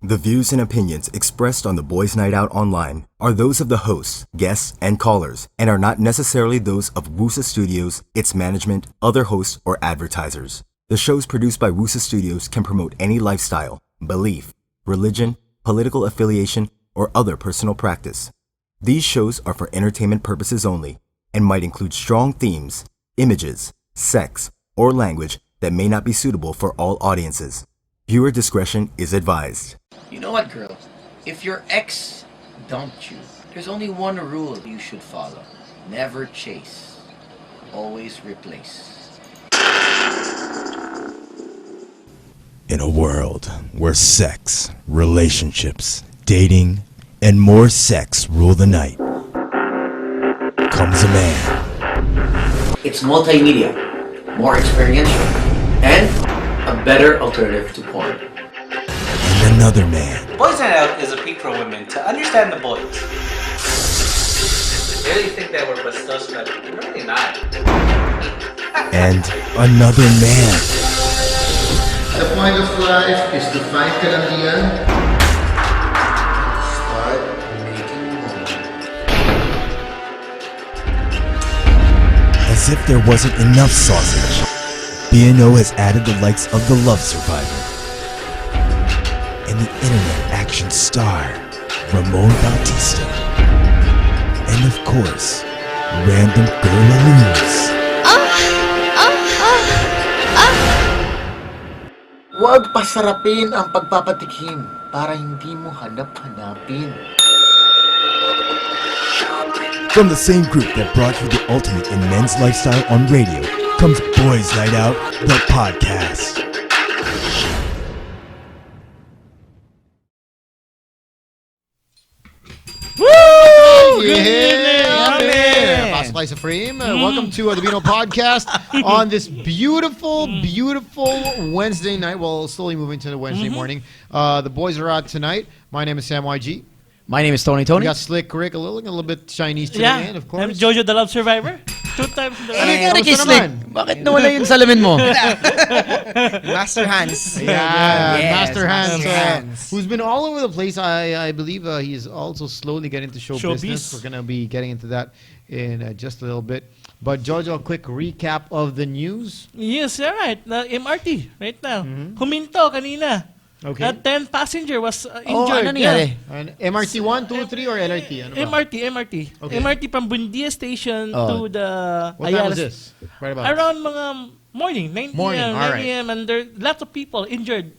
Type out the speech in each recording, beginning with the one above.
The views and opinions expressed on the Boys Night Out Online are those of the hosts, guests, and callers, and are not necessarily those of Wusa Studios, its management, other hosts, or advertisers. The shows produced by Wusa Studios can promote any lifestyle, belief, religion, political affiliation, or other personal practice. These shows are for entertainment purposes only and might include strong themes, images, sex, or language that may not be suitable for all audiences. Viewer discretion is advised. You know what, girl? If your ex dumped you, there's only one rule you should follow. Never chase. Always replace. In a world where sex, relationships, dating, and more sex rule the night, comes a man. It's multimedia, more experiential, and a better alternative to porn. And another man. Boys Night Out is a peek for women to understand the boys. They really think that we're bastos, but we're really not. And another man. The point of life is to find kalandian. Start making more. As if there wasn't enough sausage, B&O has added the likes of The Love Survivor and the internet action star, Ramon Bautista. And of course, random girl-a-loos. Huwag pasarapin ang pagpapatikim para hindi mo hanap-hanapin. From the same group that brought you the ultimate in men's lifestyle on radio comes Boys Night Out, the podcast. Woo! Yeah! Pasok tayo sa frame. Welcome to the B&O Podcast on this beautiful, beautiful Wednesday night. Well, slowly moving to the Wednesday morning. The boys are out tonight. My name is Sam YG. My name is Tony. We got Slick Rick, a little bit Chinese today, and of course. I'm Jojo the Love Survivor. 2 times in the Ano yung row. kay Slick? Bakit nawala yung salamin mo? Master Hans. Yeah, Yes, Master Hans, Master Hans. who's been all over the place. I believe he's also slowly getting into show Showbiz. business. We're going to be getting into that in just a little bit. But Jojo, a quick recap of the news. Yes, you're right. The MRT right now. Huminto kanina. Okay. 10 passenger was Oh, injured. ano nangyari? And MRT 1, 2, 3, or LRT? Ano ba? MRT. Okay. MRT from Buendia Station to the What time was Ayala. this? Right about Around mga morning, 9 Morning, p.m. all 9 right. p.m. And there lots of people injured.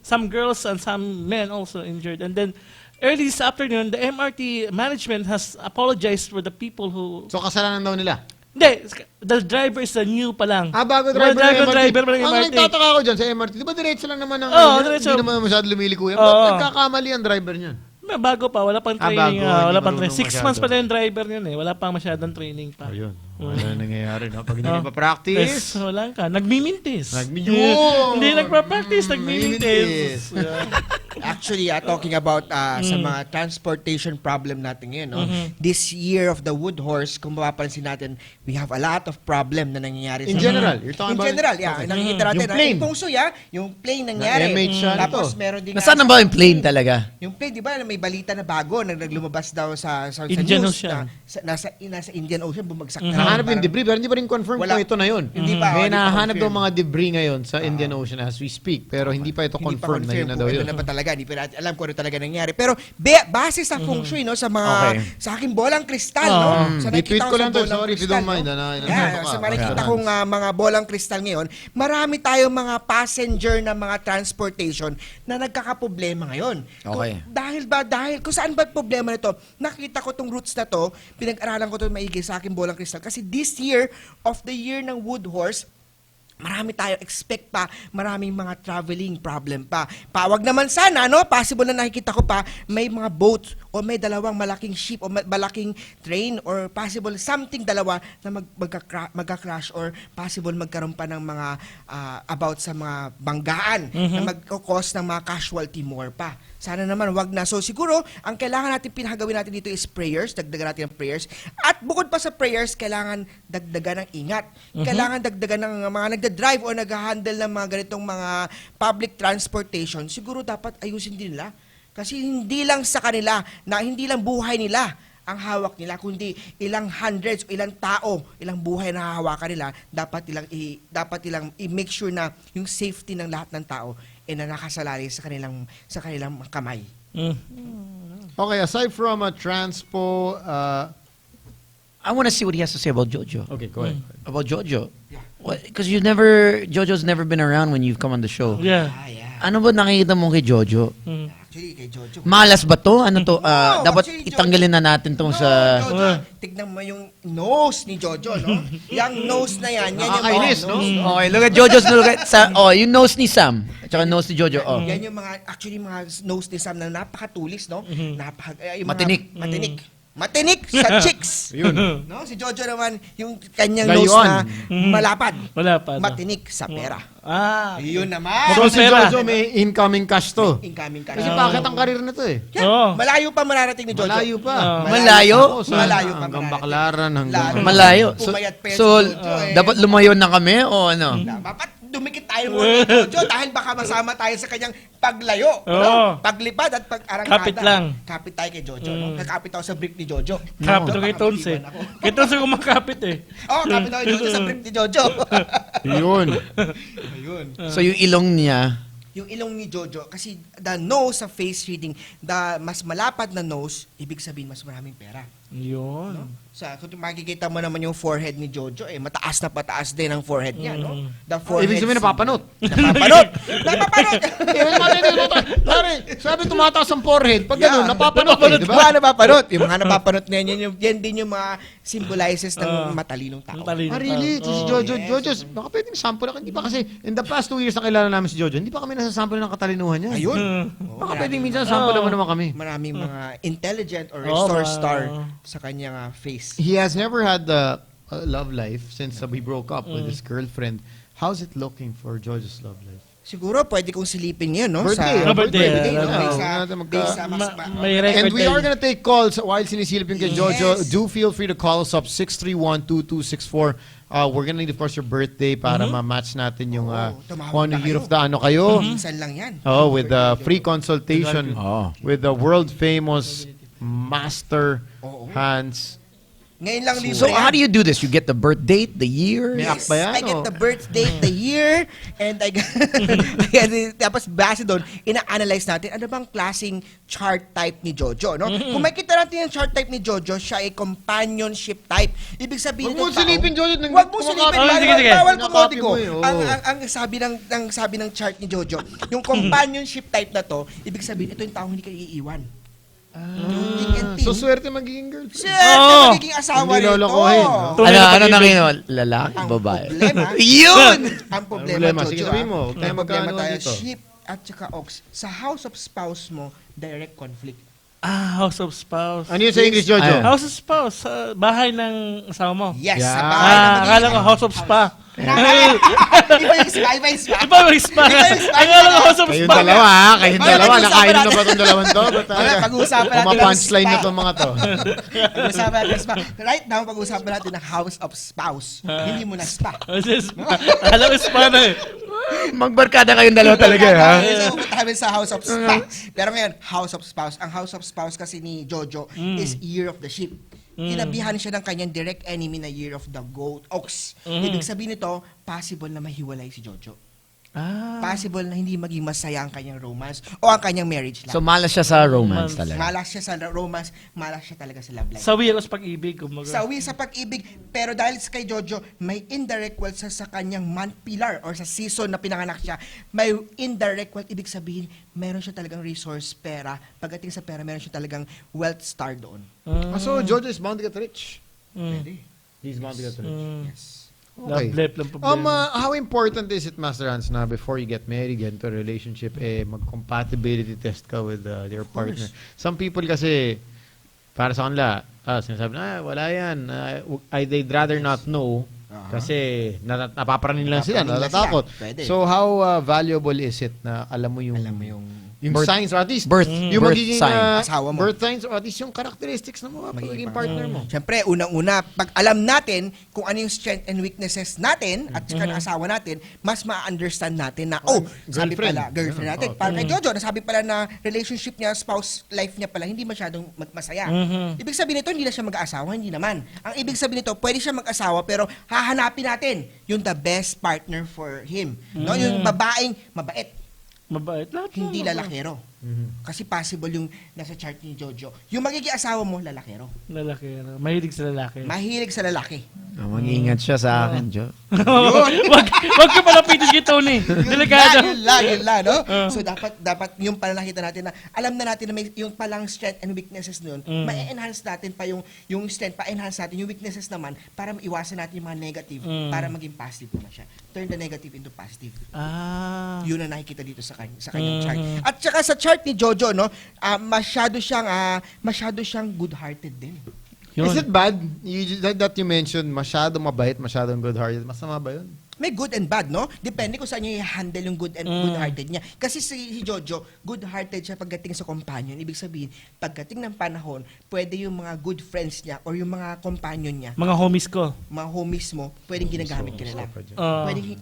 Some girls and some men also injured. And then early this afternoon, the MRT management has apologized for the people who... So kasalanan daw nila? Hindi, the driver is the new pa lang. Bago driver ng MRT. driver pa lang Ang MRT. nagtataka ako dyan sa MRT, di ba diretso lang naman ang diretso. hindi naman masyado lumiliko yan? Oo. Ba't nagkakamali ang driver niyan? Bago pa, wala pang training. bago, hindi wala pang training. marunong 6 months pa masyado. lang yung driver yun eh. Wala pang masyadong training pa. Ayun. Wala nangyayari, no? Pag hindi Oh. ka pa-practice. Wala ka. Nagmimintis. Yun! Hindi nagpa-practice, nagmimintis. Actually, talking about sa mga transportation problem natin ngayon, no? This year of the Wood Horse, kung mapapansin natin, we have a lot of problem na nangyayari. In sa general, you're talking in about... general, yeah. Okay. Nakikita natin, Yung plane. Yung Pungsoy, yung plane nangyari. Na MH ano Tapos to? meron din Nasaan na ba yung plane talaga? Yung plane, di ba, may balita na bago na naglumabas daw sa Indian news Ocean. na nasa Indian Ocean, bumagsak na. Nahanap yung Parang- debris, pero hindi pa rin confirm Wala. kung ito na yun. Hindi pa, May hindi pa nahanap daw confirm. mga debris ngayon sa Indian Ocean as we speak, pero hindi pa ito Hindi pa confirm na yun na daw kung yun. ito na ba talaga, hindi pa natin alam kung ano talaga nangyari. Pero base sa feng shui, no, sa mga Okay. sa aking bolang kristal, no. Sa Retweet nakikita ko lang to, bolang sorry if you kristal, don't mind. no? Ano Yeah, ka? sa nakikita Master kong Hans. mga bolang kristal ngayon, marami tayong mga passenger na mga transportation na nagkakaproblema ngayon. Okay. Dahil kung saan ba problema nito? Nakita ko tong roots na to, pinag-aralan ko to maigi sa aking bolang kristal kasi this year of the year ng Wood Horse, marami tayo expect pa, maraming mga traveling problem pa. Pawag naman sana, no? Possible na nakikita ko pa, may mga boats o may dalawang malaking ship o malaking train or possible something dalawa na magka-crash or possible magkaroon pa ng mga about sa mga banggaan na magkakos ng mga casualty more pa. Sana naman wag na. So siguro, ang kailangan natin pinagawin natin dito is prayers, dagdagan natin ang prayers. At bukod pa sa prayers, kailangan dagdagan ng ingat. Kailangan dagdagan ng mga nagda-drive o nag-handle ng mga ganitong mga public transportation. Siguro dapat ayusin din nila Kasi hindi lang sa kanila, na hindi lang buhay nila ang hawak nila, kundi ilang hundreds o ilang tao, ilang buhay na hahawakan nila, dapat ilang i-make sure na yung safety ng lahat ng tao na nakasalalay sa kanilang kamay. Okay, aside from transpo, I want to see what he has to say about Jojo. okay, go ahead. About Jojo. Because Jojo's never been around when you've come on the show. Yeah. Ano ba nakikita mo kay Jojo? Actually, kay Jojo. Malas ba to? Ano to? Dapat actually, itanggalin na natin tong sa... Jojo, tignan mo yung nose ni Jojo, no? Yung nose na yan yung Nakakainis, mga no? nose. Okay, look at Jojo's look at yung nose ni Sam. At saka nose ni Jojo. Oh. Yan yung mga nose ni Sam na napakatulis, no? Yung Matinik. Matinik sa chicks. Yun. No? Si Jojo naman, yung kanyang Gayon. nose na malapad. Malapad. Matinik sa pera. Ah. Yun naman. So si Pera. Jojo may incoming cash to. Incoming ka. Kasi bakit ang karir na to eh? Yan, Oo. malayo pa mararating ni Jojo. Malayo pa. Malayo? Ako, sa- Malayo pa hanggang mararating. Baklaran, hanggang... Lalo. Malayo. So, Pumayat pa yan so si Jojo, eh. dapat lumayo na kami o ano? Dapat dumikit tayo muna ni Jojo dahil baka masama tayo sa kanyang paglayo. Oo. No? Paglipad at pag-arangkada. Kapit lang. Kapit tayo kay Jojo. No? Kakapit ako sa brick ni Jojo. Kapit No? kay Tones eh. Baka maiwan ako. Kay Tones ako kumakapit eh. Oo, kapit ako kay Jojo sa brick ni Jojo. Yun. Ayun. So yung ilong niya, Yung ilong ni Jojo, kasi the nose sa face reading, the mas malapad na nose, ibig sabihin mas maraming pera. Yun. Kung makikita mo naman yung forehead ni Jojo, mataas na pataas din ang forehead niya, no? The forehead. Ibig sabihin napapanot. Napapanot! Napapanot! Pare, sabi tumataas ang forehead. Pag ganun, Yeah. napapanot eh, di ba? Mga napapanot. Yung mga napapanot na yan din yung mga symbolizes ng matalinong tao. Matalino. Ah, really? Si Oo. Jojo, baka pwedeng sample ako. Hindi ba kasi, in the past 2 years na kilala namin si Jojo, hindi pa kami nasasample ng katalinuhan niya. Ayun. Baka pwedeng minsan sample naman kami. Maraming mga intelligent or Oo, resource ma- star sa kanyang face. He has never had a love life since we broke up with his girlfriend. How's it looking for Jojo's love life? Siguro pwede kong silipin yan, no? Birthday, Sa birthday, no? yeah. Based Oo, based sa mas May record And we tayo. are gonna take calls while sinisilip yung kay Jojo. Yes. Do feel free to call us up 631-2264. We're gonna need, of course, your birthday para ma-match natin yung tumawag kung ano na year kayo. of the ano kayo. minsan lang yan. Oh, with the free consultation Oh. with the world famous master Hans. Ngayon lang libre So yan. how do you do this? You get the birth date, the year? May app ba yan? I get o? the birth date, the year, and tapos base doon, ina-analyze natin ano bang klaseng chart type ni Jojo, no? Kung makita natin yung chart type ni Jojo, siya ay companionship type. Ibig sabihin Huwag mo ng tao- silipin, Jojo. Huwag mo silipin, Oh, sige, sige. bawal Nakapin kumodigo. mo eh, oo. Ang sabi ng chart ni Jojo, yung companionship type na to, ibig sabihin ito yung taong hindi ka iiwan. So, swerte magiging girlfriend. Oo. Magiging asawa Hindi nito. lolokohin, no? Tunay na Ano pag-ibig. nakino? Lalaki, Ang babae. problema, Yun! ang problema, problema? Jojo, Sige, sabihin mo. Huwag tayo ang problema magkaano tayo, dito. ship at saka ox. Sa house of spouse mo, direct conflict. House of Spouse. Ano yun sa English, Jojo? Ayun. House of Spouse. Bahay ng asawa mo. Yes, Yeah. sa bahay na Akala ko House of Spa. Iba yung spa, iba yung spa. Iba yung spa. Iba yung spa. Akala ko House of Kayong Spa. dalawa, ha? Kayong Wala, dalawa. pag-usapan Nakainom na natin. ba itong dalawang to? Wala, pag-uusapan natin ng Puma-punchline spa. na itong mga to. Pag-usapan natin ng spa. Right now, pag-usapan natin ng house of spouse. Hindi mo na spa. House of Spa. Alam mo spa na eh. Magbarkada kayong dalawa talaga, ha? So, pupunta kami sa house of spa. Pero ngayon, house of spouse. Ang house of spouse kasi ni Jojo is year of the sheep. Tinabihan siya ng kanyang direct enemy na year of the goat, ox. Ibig sabihin nito, possible na mahiwalay si Jojo. Possible na hindi maging masaya ang kanyang romance o ang kanyang marriage life. So malas siya sa romance talaga. Malas siya sa romance, malas siya talaga sa love life. Sawi ako sa pag-ibig. Kumbaga. Sawi sa pag-ibig, pero dahil kay Jojo, may indirect wealth sa kanyang month pillar or sa season na pinanganak siya, may indirect wealth, ibig sabihin, meron siya talagang resource, pera. Pagdating sa pera, meron siya talagang wealth star doon. So, Jojo is bound to get rich. Pwede. He's bound to get rich. Yes. Love life lang problema. How important is it, Master Hans, na before you get married, get into a relationship, mag-compatibility test ka with your partner? Some people kasi, para sa kanila, sinasabi na, wala yan. They'd rather not know kasi napaparanin lang sila, Napaparanin lang natatakot. sila. Pwede. So, how valuable is it na alam mo yung, Alam mo yung Yung signs or at least birth magiging sign. Asawa mo. birth signs or at least yung characteristics ng mga magiging partner mo. Siyempre, unang-una, pag alam natin kung ano yung strength and weaknesses natin at saka ng asawa natin, mas ma-understand natin na, sabi girlfriend. pala, girlfriend natin. Parang kay Jojo, nasabi pala na relationship niya, spouse life niya pala, hindi masyadong masaya. Ibig sabihin nito, hindi na siya mag-aasawa, hindi naman. Ang ibig sabihin nito, pwede siya mag-asawa, pero hahanapin natin yung the best partner for him. No? Yung babaeng mabait, Mabait. Lahat hindi naman. lalakero. Kasi possible yung nasa chart ni Jojo. Yung magiging asawa mo, lalakero. Lalaki. Mahilig sa lalaki. Mahilig sa lalaki. Mag-ingat siya sa akin, Jo. wag ka palapitin kay Tony. Delikado. Yun lang, no? So, dapat yung pala nakita natin na, alam na natin na may yung palang strength and weaknesses nun, ma-enhance natin pa yung strength, pa-enhance natin yung weaknesses naman para maiwasan natin yung mga negative, para maging positive naman siya. Turn the negative into positive. Yun ang nakikita dito sa kanyang chart. At saka sa chart ni Jojo, no, masyado siyang good-hearted din. Is it bad? That you mentioned, masyado mabait, masyadong good-hearted. Masama ba yun? May good and bad, no? Depende kung saan niya i-handle yung good and good-hearted niya. Kasi si Jojo, good-hearted siya pagdating sa companion. Ibig sabihin, pagdating ng panahon, pwede yung mga good friends niya or yung mga companion niya, Mga homies ko. mga homies mo, pwedeng ginagamit ka nila. Pwedeng,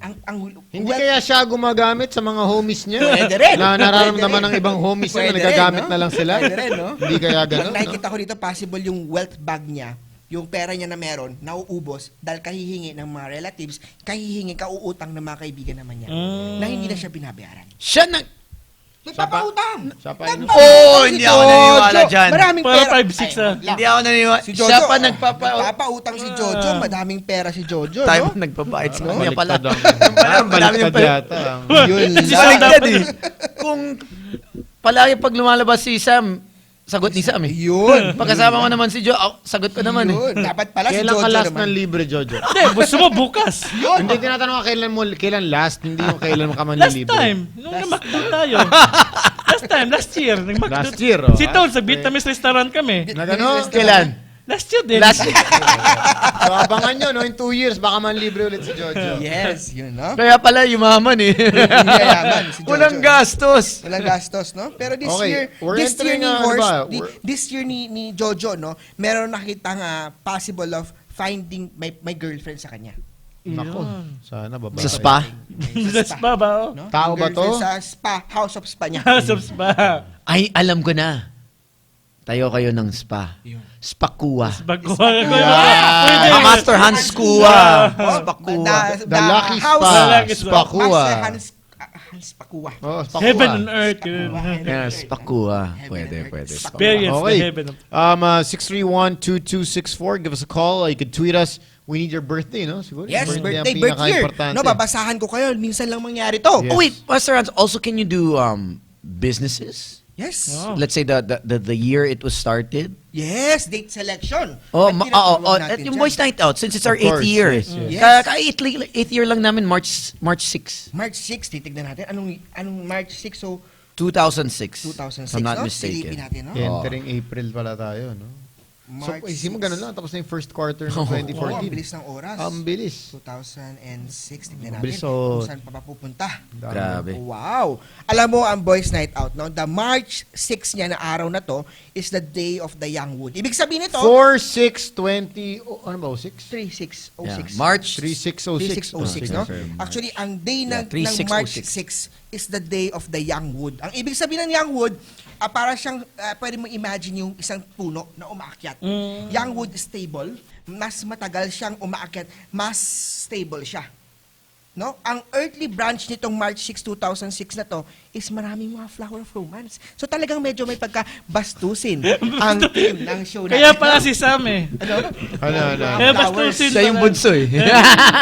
Hindi kaya siya gumagamit sa mga homies niya? Pwede rin. Na nararamdaman ng ibang homies niya na Pwede nagagamit rin, no? na lang sila? Pwede rin, no? Hindi kaya Ang ganun? nakikita ko dito, possible yung wealth bag niya, yung pera niya na meron, nauubos dahil kahihingi ng mga relatives, kauutang ng mga kaibigan naman niya, na hindi na siya binabayaran. Siya Nagpapautang! Siya pa yun. Hindi ako naniniwala dyan. Maraming Para pera. 5-6 Hindi ako naniniwala. Si Jojo, Siya pa nagpapautang. nagpapautang si Jojo, madaming pera si Jojo, Tayo no? nagbabayad sa kanya pala. Parang baliktad yata. Yun Kasi baliktad eh. Kung palagi pag lumalabas si Sam, sagot ni Sam eh. Yun. Pagkasama ko naman si Jo, sagot ko naman eh. Yun. Dapat pala si Kailan Jojo ka last naman. ng libre, Jojo? Hindi, gusto mo bukas. Hindi tinatanong ka kailan last, hindi yung kailan ka man Last libre. time, nung namakdo tayo. Last year. Nagmakdo. Last year, oh. Si Tone, sa Vietnamese restaurant kami. Nagano? Kailan? Last year din. Last year. So abangan nyo, no? In 2 years, baka man libre ulit si Jojo. Yes, yun, no? Kaya pala yumaman eh. Yayaman si Jojo. Walang gastos. Walang gastos, no? Pero this Okay, year, we're this year entering, ni ano Horse, ba? this year ni Jojo, no? Meron nakitang possible of finding may girlfriend sa kanya. Nako, sana babae. Sa spa? Sa spa ba? No? Tao ba to? Girlfriend sa spa, house of spa niya. House of spa. Ay, alam ko na. Tayo kayo ng spa. Spakua. Baguha. Master Hans Kua. Spakua. The Lucky house- Spa. Lucky Spa. Spakua. Master Hans Pakua. Oh, Spakua. Heaven on earth. Yun. Yeah, Spakua. Pwede. Experience Okay. the heaven. 631-2264. Give us a call. You could tweet us. We need your birthday, no? Siguro. Yes, yung birthday, ang birth year. pinaka-importante. No, babasahan ko kayo. Minsan lang mangyari to. Yes. Oh wait, Master Hans, also can you do businesses? Yes. Oh. Let's say the year it was started. Yes, date selection. Oh, At tinatawag natin at yung dyan. Boys Night Out, since it's our Of course, 8th year. yes, yes. Yes. Eighth year lang namin, March 6. March 6, titignan natin. Anong March 6? So, 2006. 2006, If I'm not no? mistaken. Silipin natin, no? Entering April pala tayo, no? So, March isip mo 6. ganun lang. Tapos na yung first quarter ng Oo, 2014. ang bilis ng oras. Ang bilis. 2006, tignan natin Bilis, so- kung saan pa papupunta. Grabe. Wow! Alam mo, ang Boys Night Out, no? The March 6 niya na araw na to is the day of the young wood. Ibig sabihin nito, 4-6-20... ano ba? 06? 3606. Yeah, March 3606. 3606, no? Actually, ang day ng 3606. March 6 is the day of the young wood. Ang ibig sabihin ng young wood, para siyang, pwede mo imagine yung isang puno na umaakyat. Young wood is stable. Mas matagal siyang umaakyat, mas stable siya. No? Ang earthly branch nitong March 6, 2006 na to is maraming mga flower of romance. So talagang medyo may pagkabastusin ang team ng show natin. Kaya pala si Sam eh. Ano? Ano? Kaya Flowers. bastusin Siya yung pala. bunso eh.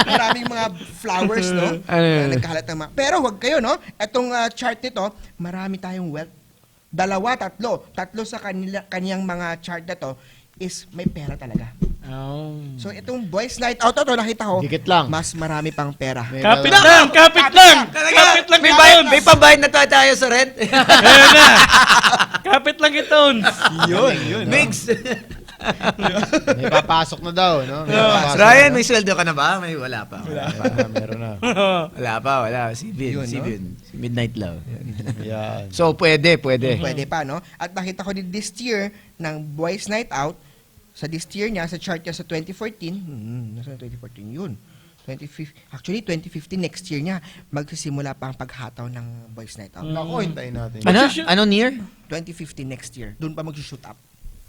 Maraming mga flowers, no? Ano yun? Na nagkalat ng mga. Pero wag kayo, no? Itong chart nito, marami tayong wealth. 2, 3. 3 sa kaniyang mga chart na to is may pera talaga. Oh. So itong Boys Night Out to, nakita ko, Dikit lang. mas marami pang pera. Kapit lang! Kapit lang! Kapit lang May, ito! may pambayad na tayo sa rent. Ayun na! Kapit lang ito! Mix. May papasok na daw, no? May papasok Ryan, na. may sweldo ka na ba? May wala pa. Meron na. Wala. Si Vin, Yun, si no? Vin. Si Midnight Love. Yan. So, pwede. Pwede pa, no? At nakita ko din this year ng Boys Night Out, sa this year niya, sa chart niya sa 2014, nasa 2014 yun. 2015 next year niya, magsisimula pa ang paghataw ng Boys Night Out. Ako, hintayin natin. Ano? Ano near? 2015 next year, doon pa mag-shoot up.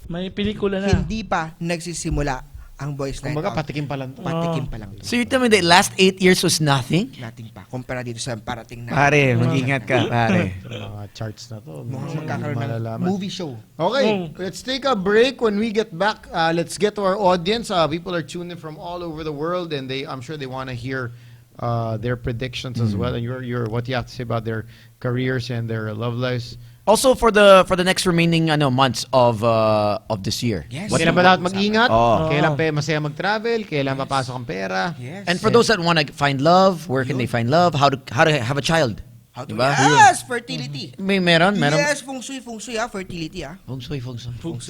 May pelikula na. Hindi pa nagsisimula ang Boys Night Kumbaga, Out. patikim pa lang to. Patikim pa lang. So you tell me the last 8 years was nothing? Nating pa. Kumpara dito sa parating na. Pare, mag-ingat ka, pare. Mga charts na to. Mukhang magkakaroon ng Malalaman. movie show. Okay, let's take a break. When we get back, let's get to our audience. People are tuned in from all over the world, and I'm sure they want to hear their predictions as well, and your what you have to say about their careers and their love lives. Also for the next remaining months of this year. Yes. Kailan ba dapat mag-ingat? Oh. Kailan pa masaya mag-travel? Kailan papasok ang pera? Yes. And for those that want to find love, where can they find love? How to have a child? How to, Diba? yes, fertility. Meron. Yes, feng shui, fertility, Feng shui.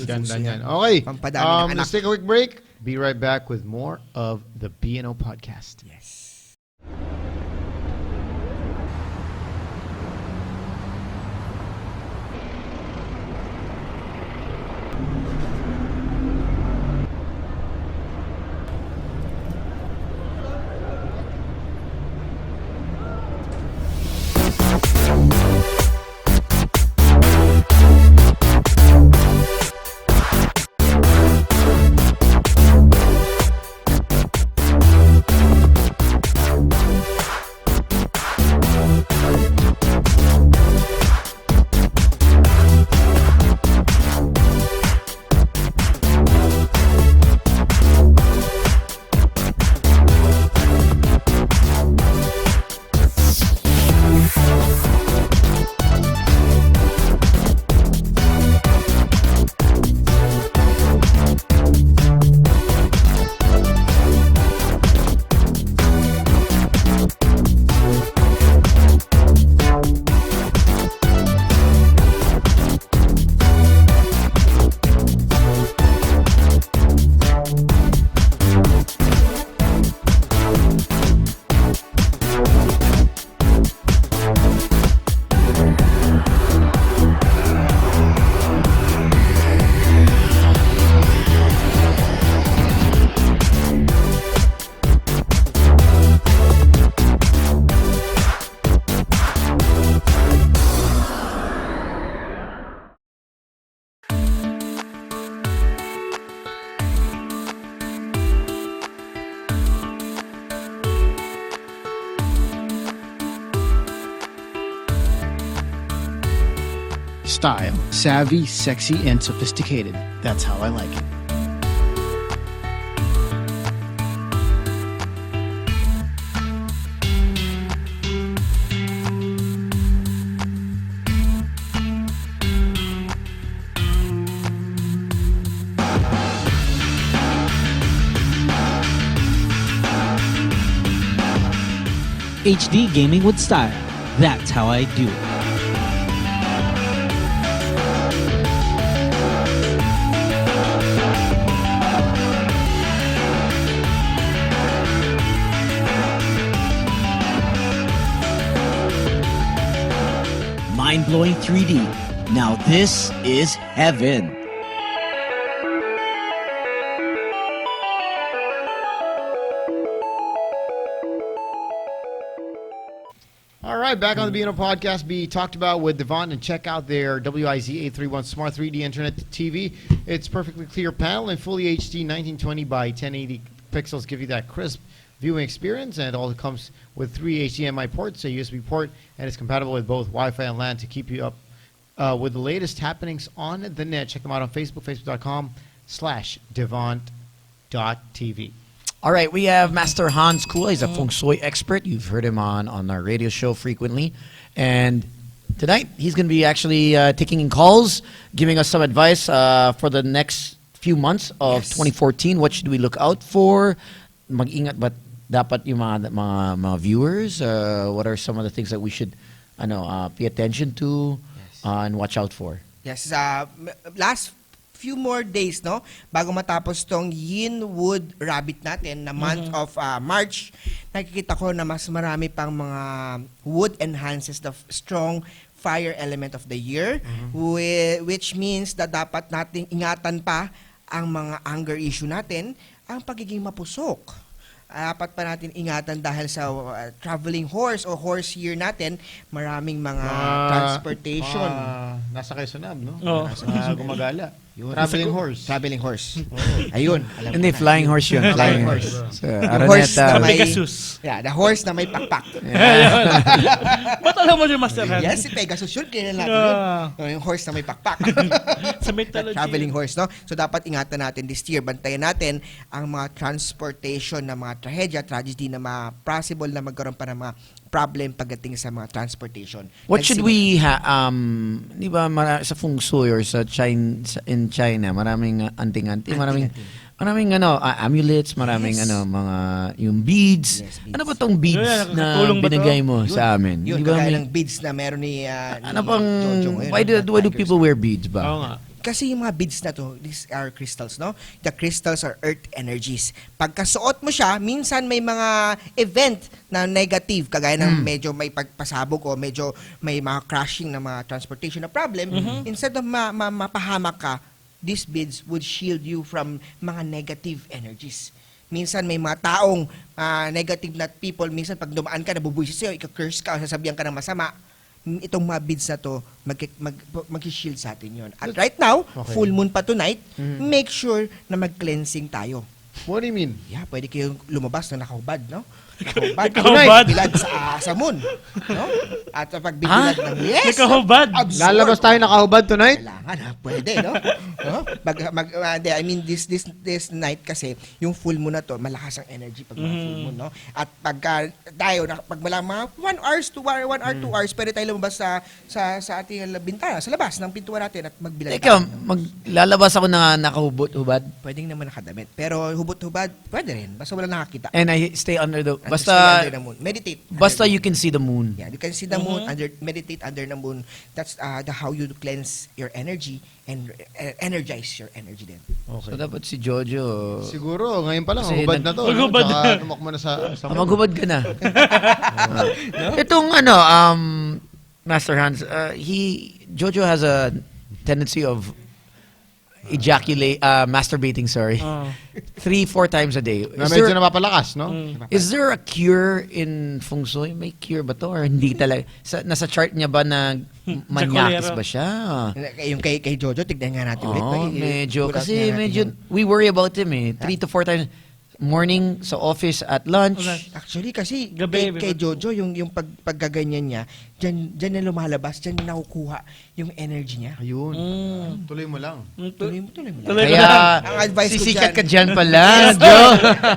Ganda yan. Okay, Pampadami ng let's anak. take a quick break. Be right back with more of the BNO Podcast. Yes. Style, savvy, sexy, and sophisticated. That's how I like it. HD Gaming with Style. That's how I do it. Mind-blowing 3D. Now this is heaven. All right, back on the BNO Podcast, be talked about with Devon, and check out their WIZ 831 Smart 3D Internet TV. It's perfectly clear panel and fully HD 1920 by 1080 pixels give you that crisp viewing experience, and it all comes with 3 HDMI ports, a USB port, and it's compatible with both Wi-Fi and LAN to keep you up with the latest happenings on the net. Check them out on Facebook, facebook.com/devont.tv. All right, we have Master Hans Kula. He's a feng shui expert. You've heard him on our radio show frequently. And tonight, he's going to be actually taking in calls, giving us some advice for the next few months of 2014. What should we look out for? Mag-ingat ba dapat yung mga viewers? What are some of the things that we should pay attention to and watch out for? Yes, last few more days, no? Bago matapos tong Yin Wood Rabbit natin na month of March, nakikita ko na mas marami pang mga wood enhances the strong fire element of the year, which means that dapat nating ingatan pa ang mga anger issue natin, ang pagiging mapusok. Dapat pa natin ingatan dahil sa traveling horse o horse year natin, maraming mga transportation. Nasa Quezonab, no? Oo. Gumagala. Yun. Traveling horse. Ayun. Alam Hindi, ko na. flying horse yun. Flying horse. So, The horse na may... Pegasus. Yeah, the horse na may pakpak. Ba't alam mo yung Master Han? Yes, si Pegasus yun. Kaya natin yun. Yung horse na may pakpak. Sa mythology. Traveling horse, no? So, dapat ingatan natin this year. Bantayan natin ang mga transportation na mga tragedy, na possible na magkaroon pa ng mga problem pagdating sa mga transportation. What should we di ba sa feng shui or in China, maraming anting-anting, maraming amulets, maraming mga yung beads. Yes, beads. Ano ba tong beads Yeah, na nakakatulong ba to? binigay mo sa amin? Yun, Di ba kagaya may- ng beads na meron ni ano ni pang Jojo ngayon, why no? do Tigers. people wear beads ba? Oo nga. Kasi yung mga beads na to, these are crystals, no? The crystals are earth energies. Pagkasuot mo siya, minsan may mga event na negative, kagaya ng medyo may pagpasabog o medyo may mga crashing na mga transportation na problem. Instead of mapahamak ka, these beads would shield you from mga negative energies. Minsan may mga taong negative na people, minsan pag dumaan ka, nabubuisit sa'yo, ika-curse ka o sasabihan ka ng masama, itong mga beads na to, mag-shield sa atin yon. At right now, full moon pa tonight, make sure na mag-cleansing tayo. What do you mean? Yeah, pwede kayong lumabas na nakahubad, no? Nakahubad. Nakahubad? Bilad sa moon. No? At pag bibilad ng yes, Nakahubad? absorb. Lalabas tayo nakahubad tonight? Kailangan ha, pwede, no? No? I mean, this night kasi, yung full moon na to, malakas ang energy pag mga full moon, no? At pagka tayo, pag mga 1 hours to 1 or 2 hours, pwede tayo lumabas sa ating bintana, sa labas ng pintuan natin at magbilad Ikaw, tayo. maglalabas ako na nakahubot-hubad Pwedeng naman nakadamit. Pero hubot-hubad, pwede rin. Basta wala nakakita. and I stay under the And stay under basta the moon. Meditate. basta under you the can see the moon. Yeah, you can see the moon, meditate under the moon. That's how you cleanse your energy and energize your energy din. So dapat si Jojo Siguro, ngayon pa lang, Kasi hubad na to. Maghubad Tsaka na. tumakbo na sa maghubad ka na. Itong Master Hans, Jojo has a tendency of masturbating, sorry. 3-4 times a day. Na medyo napapalakas, no? Is there a cure in feng shui? May cure ba to or hindi talaga? Nasa chart niya ba na manyakis ba siya? Yung kay Jojo, tignan nga natin ulit. Oo, medyo. Pull out Kasi nga natin medyo, yun. we worry about him 3 to 4 times. Morning, sa office, at lunch. Actually, kasi Gabi, kay Jojo, yung paggaganyan niya, dyan na lumalabas, dyan na nakukuha yung energy niya. Ayun. Tuloy mo lang. Tuloy mo lang. Tuloy mo Kaya, Ang advice ko sisikat dyan, ka dyan pala, Jo.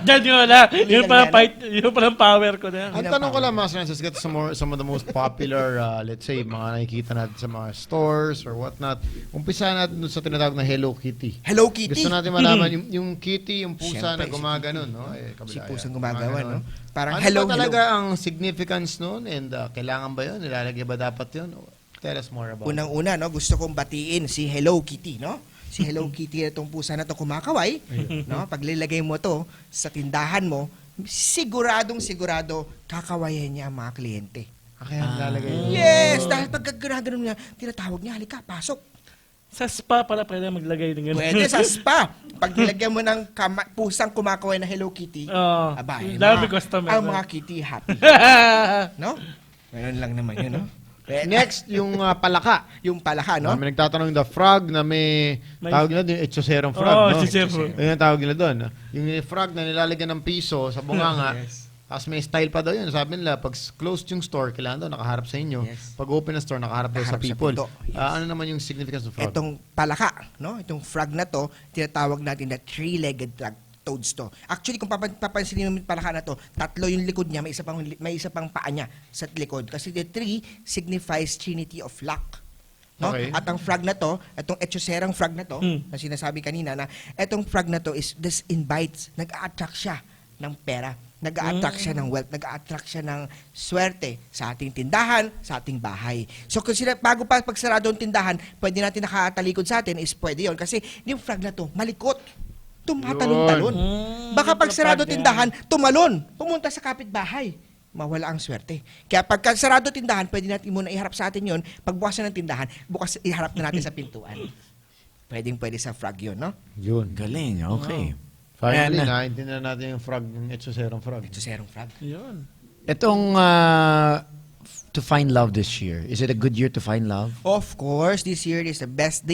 Diyan yun wala. Yun pala fight. Yun pala power ko na. Ang tanong ko lang, Master Francis, get some of the most popular, let's say, mga nakikita natin sa mga stores or whatnot. Umpisa natin dun sa tinatawag na Hello Kitty. Hello Kitty. Gusto natin malaman yung kitty, yung pusa Siyempre, na gumaganon, no? Kabila Si pusang yan. gumagawa, Mga no? Parang ano hello, ba talaga ang significance nun? And kailangan ba yun? Nilalagay ba dapat yun? Tell us more about it. Unang-una, no, gusto kong batiin si Hello Kitty, no? Si Hello Kitty na itong pusa na to kumakaway, no? Paglilagay mo to sa tindahan mo, sigurado kakawayan niya ang mga kliyente. Kaya nilalagay yun. Yes, dahil pag gano'n niya, tinatawag niya, halika, pasok. Sa spa pala pwede maglagay ng ganun. Pwede sa spa. Pag nilagyan mo ng pusang kumakaway na Hello Kitty, Oo. abay, Dami customer. ang mga kitty happy. No? Ganun lang naman yun, no? Next, yung palaka. Yung palaka, no? May nagtatanong the frog na may tawag nila doon, echoserong frog, Oo, no? echoserong. Ayun ang tawag nila doon. Yung frog na nilalagyan ng piso sa bunganga, tapos may style pa daw yun. Sabi nila, pag closed yung store, kailangan daw nakaharap sa inyo. Yes. Pag open na store, nakaharap daw sa Nakaharap sa people. pinto. Yes. Ano naman yung significance ng frog? Itong palaka, no? Itong frog na to, tinatawag natin na three-legged toads to. Actually, kung papansinin mo yung palaka na to, tatlo yung likod niya, may isa pang paa niya sa likod. Kasi the three signifies trinity of luck. No? Okay. At ang frog na to, itong echoserang frog na to, na sinasabi kanina na, itong frog na to is this invites, nag-a-attract siya ng pera. Nag-a-attract siya ng wealth, nag-a-attract siya ng swerte sa ating tindahan, sa ating bahay. So kung bago pa pagsarado ang tindahan, pwede natin nakatalikod sa atin is pwede yon kasi yung frog na to, malikot. Tumatalon-talon. Baka pagsarado tindahan, tumalon, pumunta sa kapitbahay. Mawala ang swerte. Kaya pagka sarado tindahan, pwede natin muna iharap sa atin yon. Pagbukas na ng tindahan, bukas iharap na natin sa pintuan. Pwede sa frog yun, no? Yun. Galing, okay. Finally, And, naintindihan natin yung frog, yung Etsoserong frog. Serong frog. Yun. Itong to find love this year, is it a good year to find love? Of course, this year is the best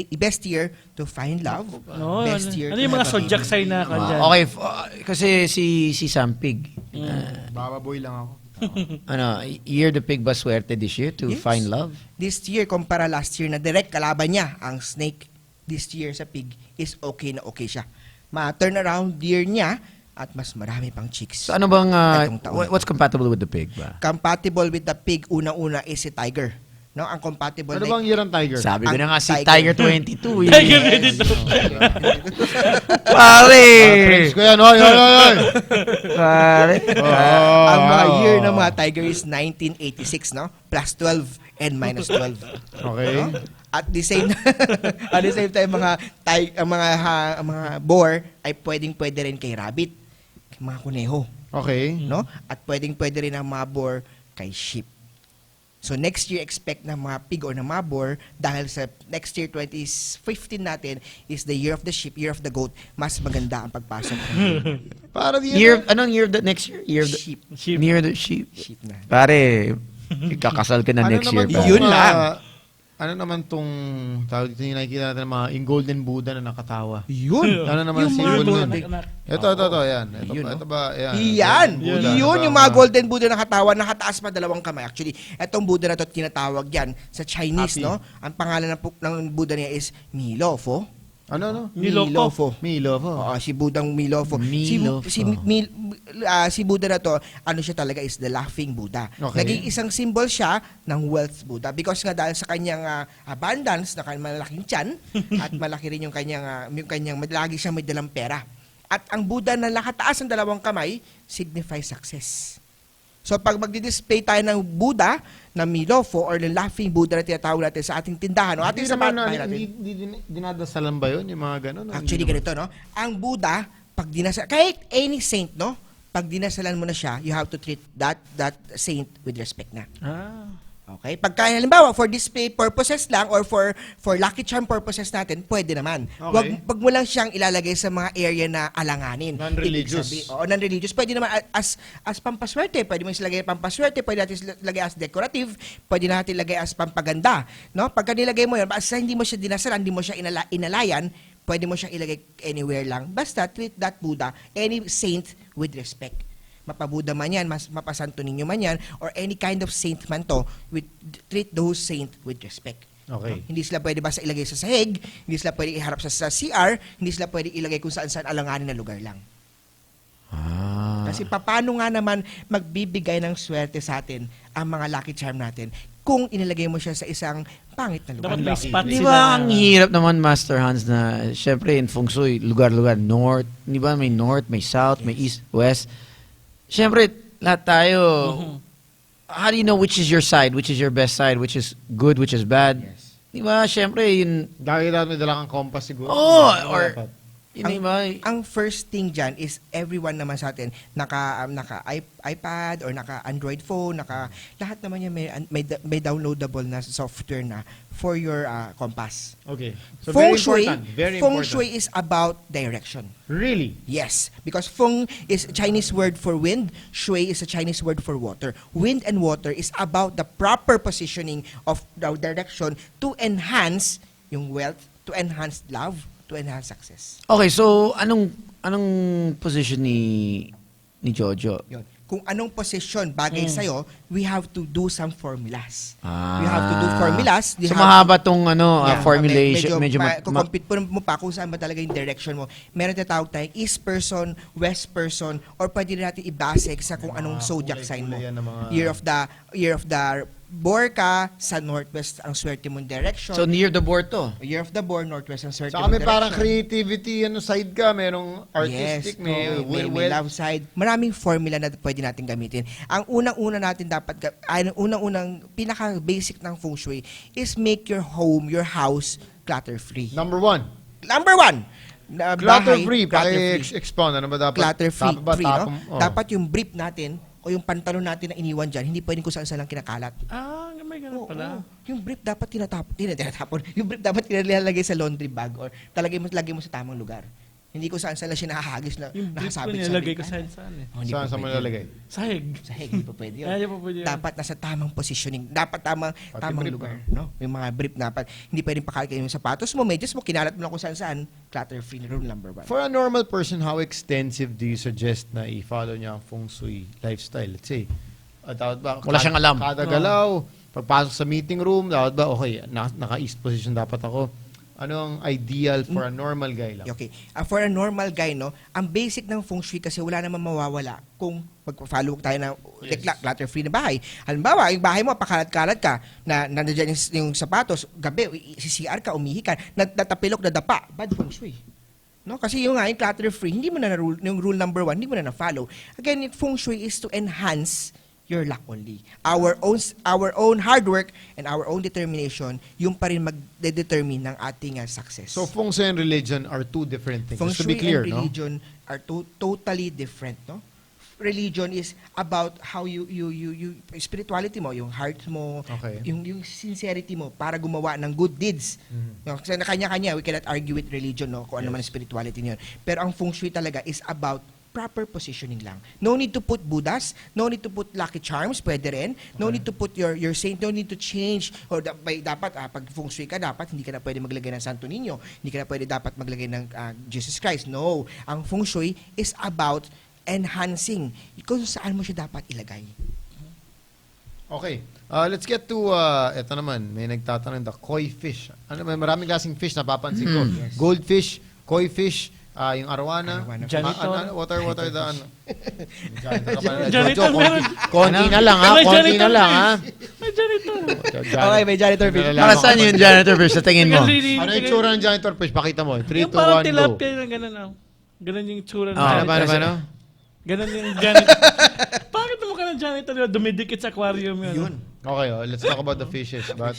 year to find love. No, Best year ano to yung mga have a zodiac baby. sign na kanya? Okay, kasi si Sampig, Bababoy lang ako. year the pig ba swerte this year to Yes. find love? This year, kumpara last year na direct kalaban niya, ang snake, this year sa pig is okay na okay siya. Ma-turn around year niya at mas marami pang chicks. So ano bang, Itong taon. what's compatible with the pig ba? Compatible with the pig, unang-una is si tiger. No, ang compatible Ano bang year ang Tiger? Sabi ko Ang na nga si Tiger. Tiger 22 eh. Tiger 22. Pare! Prince ko yan. Oy, oy, oy, oy. Pare! ang mga year ng mga tiger is 1986, no? Plus 12 and minus 12. Okay. No? At the same time ang mga boar ay pwede rin kay rabbit, kay mga kuneho, Okay. no? At pwede rin ang mga boar kay sheep. So next year expect ng mga pig or ng mga boar dahil sa next year 2015 natin is the year of the sheep, year of the goat, mas maganda ang pagpasok. Para di Anong year of the next year? Year of the, sheep. Near the sheep. Sheep na. Pare, ikakasal ka na ano next year. naman pare. Yun lang. Ano naman tong tawag dito yung nakikita natin ng mga yung golden Buddha na nakatawa? Yun. Ano naman Yung symbol mga nun? Anak. Ito, yan. Yun, Ito ba? Yan. Iyan. Buddha. Yun Ito yung mga golden Buddha na katawa, nakataas pa dalawang kamay. Actually, etong Buddha na to tinatawag yan sa Chinese, Happy. no? Ang pangalan ng Buddha niya is Milofo. Ano? Milofo. Milofo. Oo, si Budang Milofo. Milofo. Si Buddha na to, ano siya talaga is the laughing Buddha. Okay. Naging isang symbol siya ng wealth Buddha because nga dahil sa kanyang abundance, na malaking tiyan, at malaki rin yung kanyang lagi siyang may dalang pera. At ang Buddha na nakataas ng dalawang kamay signifies success. So pag magdi-display tayo ng Buddha na Milofo or the laughing Buddha na tinatawag natin sa ating tindahan o ating sapat natin. Hindi dinadasalan ba yun? Yung mga gano'n? Actually, ganito, no? Ang Buddha, pag dinasal, kahit any saint, no? Pag dinasalan mo na siya, you have to treat that saint with respect na. Okay? Pagka, halimbawa, for display purposes lang or for lucky charm purposes natin, pwede naman. Okay. Wag mo lang siyang ilalagay sa mga area na alanganin. Non-religious. Oo, non-religious. Pwede naman as pampaswerte. Pwede mo ilagay pampaswerte. Pwede natin ilagay as decorative. Pwede natin ilagay as pampaganda. No? Pagka nilagay mo yun, basta hindi mo siya dinasalan, hindi mo siya inalayan, pwede mo siyang ilagay anywhere lang. Basta treat that Buddha, any saint, with respect. Mapabuda man yan, mapasanto ninyo man yan, or any kind of saint man to, treat those saint with respect. Okay. Hindi sila pwede basta ilagay sa sahig, hindi sila pwede iharap sa CR, hindi sila pwede ilagay kung saan-saan alanganin na lugar lang. Kasi paano nga naman magbibigay ng swerte sa atin ang mga lucky charm natin kung inilagay mo siya sa isang pangit na lugar. Dapat may spot Di sila. ba ang hirap naman, Master Hans, na syempre in Feng Shui, lugar-lugar, north, di ba may north, may south, may east, west. Syempre, lahat tayo, how do you know which is your side, which is your best side, which is good, which is bad? Yes. Di ba, syempre, yun, Dahil may dala kang compass siguro. or, yun, di ba, Ang first thing dyan is everyone naman sa atin naka iPad or naka Android phone, lahat naman yan may downloadable na software na for your compass. Okay. So Feng very Shui, important. Very Feng important. Shui is about direction. Really? Yes, because Feng is a Chinese word for wind, Shui is a Chinese word for water. Wind and water is about the proper positioning of the direction to enhance yung wealth, to enhance love, to enhance success. okay, so, anong position ni Jojo? Yun. Kung anong position bagay sa'yo, we have to do some formulas. We have to do formulas. So, mahaba tong formulation. Medyo Medyo compete mo pa kung saan ba talaga yung direction mo. Meron tinatawag tayong east person, west person, or pwede rin natin ibase sa kung anong zodiac sign mo. kulay-kulay yan ng mga- Year of the boar ka, sa northwest ang swerte mong direction. So near the board to. Year of the boar, northwest ang swerte Saka mong may direction. parang creativity side ka, merong artistic, Yes, may may love side. Maraming formula na pwede natin gamitin. Ang unang-una natin unang-unang pinaka-basic ng feng shui is make your home, your house, clutter-free. Number 1. Number 1, Clutter-free. clutter-free. Paki-expound. Ano ba dapat? Clutter-free. Dapat ba Free, no? tapong? Oh. Dapat yung brief natin o yung pantalon natin na iniwan dyan, hindi pwedeng kung saan lang kinakalat. May ganun pala. Yung brief dapat tinatapon. Yung brief dapat nilalagay sa laundry bag or lagay mo sa tamang lugar. Hindi ko saan lang siya nakahagis na Yung brief ko nakasabit sa nilalagay brief. ko saan eh. Hindi Saan pa sa mo pwede. nilalagay? Sahig. Sahig, hindi pa pwede yun. Hindi pa pwede yun. Dapat nasa tamang positioning. Dapat tamang brief, lugar. No? Yung mga brief dapat. Hindi pwedeng pakalagay yung sapatos mo, medyas mo, kinalat mo lang kung saan. Clutter-free, rule number 1. For a normal person, how extensive do you suggest na i-follow niya ang feng shui lifestyle? Let's say, dapat ba? Wala siyang alam. Kada galaw, pagpasok sa meeting room, dapat ba, okay, naka-east position dapat ako. Ano ang ideal for a normal guy lang? Okay. For a normal guy, no, ang basic ng feng shui kasi wala naman mawawala kung mag-follow tayo na clutter-free na bahay. Halimbawa, yung bahay mo, pakalat-kalat ka, na nandiyan yung sapatos, gabi, CR ka, umihi ka, natapilok na dapa, bad feng shui. No? Kasi yung clutter-free, hindi mo na rule, yung rule number 1, hindi mo na na-follow. Again, yung feng shui is to enhance your luck only. Our own hard work and our own determination, yung pa rin mag-determine ng ating success. So, feng shui and religion are two different things. Feng Just to shui be clear, and no? religion are totally different, no? Religion is about how you spirituality mo, yung heart mo, Okay. yung sincerity mo para gumawa ng good deeds. No, kasi na kanya-kanya, we cannot argue with religion, no, kung ano man ang spirituality niyon. Pero ang feng shui talaga is about proper positioning lang. No need to put Buddhas, no need to put Lucky Charms, pwede rin. No need to put your saint, no need to change. Or dapat, pag feng shui ka, dapat hindi ka na pwede maglagay ng Santo Niño. Hindi ka na pwede dapat maglagay ng Jesus Christ. No. Ang feng shui is about enhancing kung saan mo siya dapat ilagay. Okay. Let's get to, ito naman, may nagtatanong, the koi fish. Ano, may maraming klaseng fish na papansin ko. Yes. Goldfish, koi fish, yung arwana. Janitor. What are the ano? Janitor, meron. Konti na lang, ha? May Konti janitor na lang, ha? May janitor. Okay, may janitor fish. Para saan yung janitor fish sa tingin mo? Ano yung tsura ng janitor fish? Pakita mo. 3, 2, 1, Yung parang go. tilapia na gano'n na. Gano'n yung tsura ng Ah, janitor. Ano? Gano'n yung janitor. Bakit mo ka ng janitor? Dumidikit sa aquarium yun. Okay, let's talk about the fishes. Ba't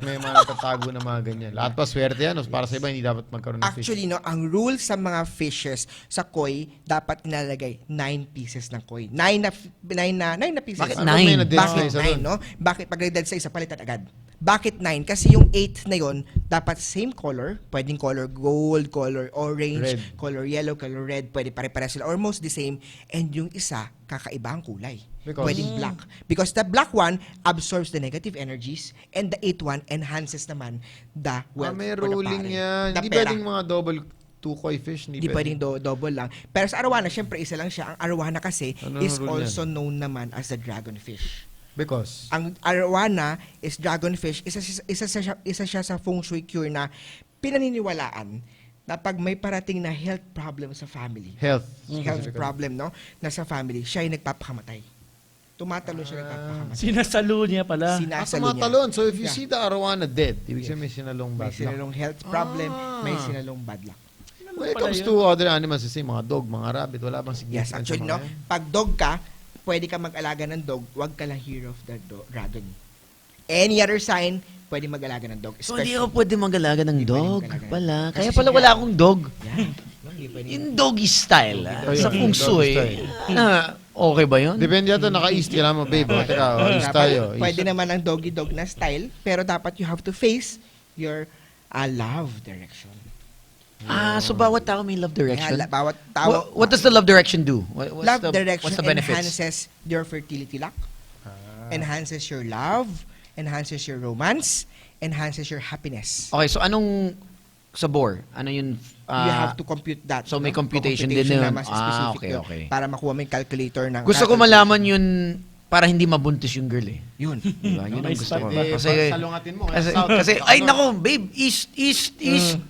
may mga natatago na mga ganyan? Lahat pa swerte yan. Para sa iba, hindi dapat magkaroon ng fish. Actually, no, ang rule sa mga fishes sa koi, dapat nilalagay 9 pieces ng koi. 9 na pieces. Bakit Ano, may 9? na-dead Bakit na isa 9, dun? no? Bakit pag dead sa isa, palitan agad? Bakit 9? Kasi yung 8 na yon dapat same color. Pwedeng color gold, color orange, Red. color yellow, color red. Pwede pare-pare sila. Almost the same. And yung isa, kakaiba ang kulay. Because? Pwedeng black. Because the black one absorbs the negative energies and the 8 one enhances naman the wealth May or the ruling pare. yan. The Hindi pera. pwedeng mga double two koi fish. Hindi pwedeng double lang. Pero sa arwana, syempre isa lang siya. Ang arwana kasi Ano is ang rule also known naman as the dragonfish. Because? Ang arwana is dragonfish. Isa siya sa feng shui cure na pinaniniwalaan na pag may parating na health problem sa family, Health. health problem, no, na sa family, siya ay nagpapakamatay. Tumatalo siya nagpapakamatay. Sinasalo niya pala. Sinasalo niya. Tumatalon. So if you Yeah. see the arowana dead, ibig sabihin may sinalong May bad luck. sinalong health problem, may sinalong bad luck. When it comes to other animals, say mga dog, mga rabbit, wala bang significance? Yes, actually, sa no, mga yan? pag dog ka, pwede ka mag-alaga ng dog, wag ka lang hero of the dragon. Any other sign, pwede mag-alaga ng dog. So hindi ako pwede mag-alaga ng Hindi pwede dog mag-alaga. pala. Kasi Kaya pala wala akong dog. Yan. Hindi pwede. Yung doggy style. Sa Doggy feng shui. style. Okay ba yun? Depende yata, naka-east ka naman, babe. Teka, east tayo. Pwede naman ang doggy dog na style, pero dapat you have to face your love direction. So bawat tao may love direction? Kaya bawat tao, What does the love direction do? love direction What's the benefits? enhances your fertility luck, enhances your love, enhances your romance, enhances your happiness. Okay, so anong sa bore? Ano yun? You have to compute that. so may no? computation Computation din na yun. mas specific Okay, yun, okay. para makuha mo yung calculator ng... Gusto ko malaman yun para hindi mabuntis yung girl eh. Yun. Diba? Yun ang gusto ko. Eh, Kasi, salungatin mo. kasi ay nako, babe, east.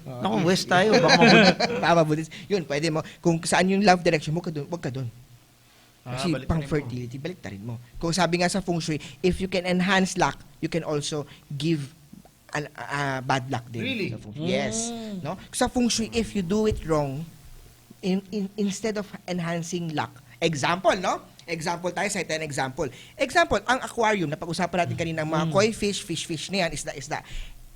Nako, west tayo. Baka mabuntis. Papabutis. Yun, pwede mo. Kung saan yung love direction mo, wag ka dun. Kasi baliktarin pang fertility, baliktarin mo. Kung sabi nga sa feng shui, if you can enhance luck, you can also give bad luck din. Really? Sa feng shui. Yes. No? Sa feng shui, if you do it wrong, instead of enhancing luck, example, no? Example tayo, sa an example. Example, ang aquarium, na pag-usapan natin kanina, mga koi fish na yan, isda.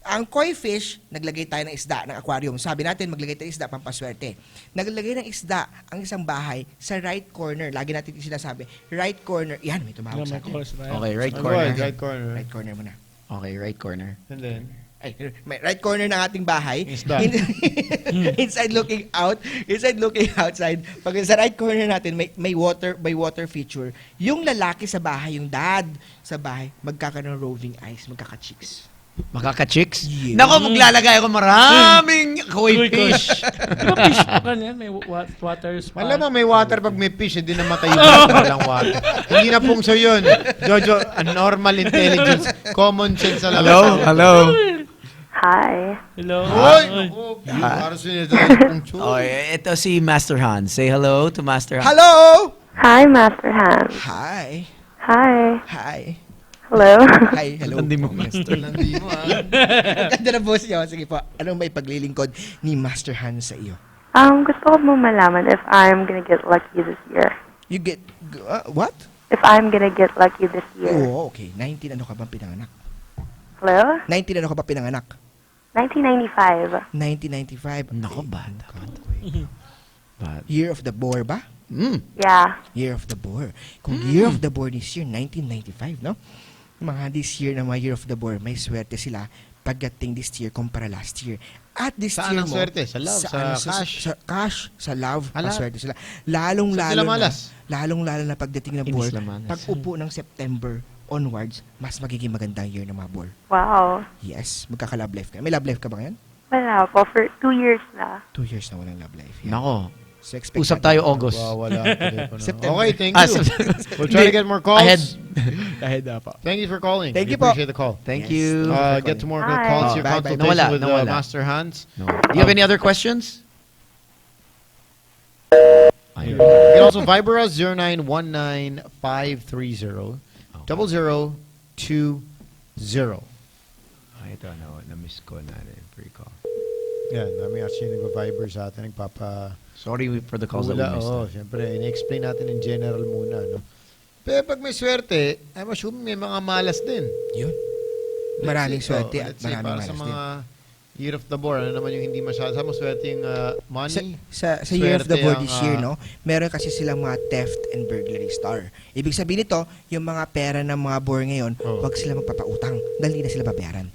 Ang koi fish, naglagay tayo ng isda ng aquarium. Sabi natin, maglagay tayo ng isda, pampaswerte. Naglagay ng isda ang isang bahay sa right corner. Lagi natin sinasabi, right corner. Yan, may tumawag sa akin. Okay, right Go corner. ahead, right corner. Right corner muna. Okay, right corner. And then? Ay, may right corner ng ating bahay. Isda. Inside looking outside. Pag sa right corner natin, may water feature. Yung lalaki sa bahay, yung dad sa bahay, magkakaroon ng roving eyes, magkaka-chicks. Makaka-chicks? Yeah. Nako, maglalagay ako maraming koi fish. Di ba fish pa kanyan? May water spa. Alam mo, may water pag may fish, hindi na matay yung walang water. Hindi na pungso yun. Jojo, a normal intelligence, common sense sa labas. Hello. Hi. Hello. Hoy! Naku, parang sinita yung pungso. Okay, ito si Master Hans. Say hello to Master Hans. Hello! Hi, Master Hans. Hi. Hi. Hi. Hello. Hi, hello. Landi mo, Master. Landi mo, Ang ganda na boss niyo. Sige po, anong may paglilingkod ni Master Hans sa iyo? Gusto ko mo malaman if I'm gonna get lucky this year. You get, what? If I'm gonna get lucky this year. Oo, okay. 19 ano ka bang pinanganak? Hello? 19 ano ka ba pinanganak? 1995. 1995. Nako, bata. Year of the Boar ba? Yeah. Year of the Boar. Kung Year of the Boar this year, 1995, no? Mga this year na mga Year of the Boar, may swerte sila pagdating this year kumpara last year. At this Saan year ang mo, swerte? Sa love? Sa cash? Sa cash, sa love, Ala. swerte sila. Saan sila malas? Lalong-lalo na pagdating ng Boar, Inis lamanas. pag upo ng September onwards, mas magiging magandang year ng mga Boar. Wow. Yes, magkaka-love life ka. May love life ka ba ngayon? Wala po. For 2 years na. 2 years na walang love life. Yeah. Nako. So expect Usap natin- tayo August. Wala. September. Okay, thank you. We'll try to get more calls. Ahead na pa. Thank you for calling. Thank We you po. appreciate the call. Thank Yes. you. Get to more Bye. calls. Your Bye, bye. consultation Nawala, with nawala. Master Hans. No. Do you have any other questions? You can also Viber us 0919-530-0020. Ito, na-miss ko natin. Free call. Yan, dami actually nag-Viber sa atin. Nagpapa... Sorry for the calls that we missed. Oo, siyempre. In-explain natin in general muna. No? Pero pag may swerte, I'm assuming may mga malas din. Yun. Maraming Let's say, swerte at let's say, maraming para sa malas din. mga Year of the Boar, ano naman yung hindi masyado? Saan mo swerte yung money? Sa Year of the Swerte Boar ang, this year, no? Meron kasi silang mga theft and burglary star. Ibig sabihin nito, yung mga pera ng mga boar ngayon, wag sila magpapautang. Dahil hindi na sila babayaran.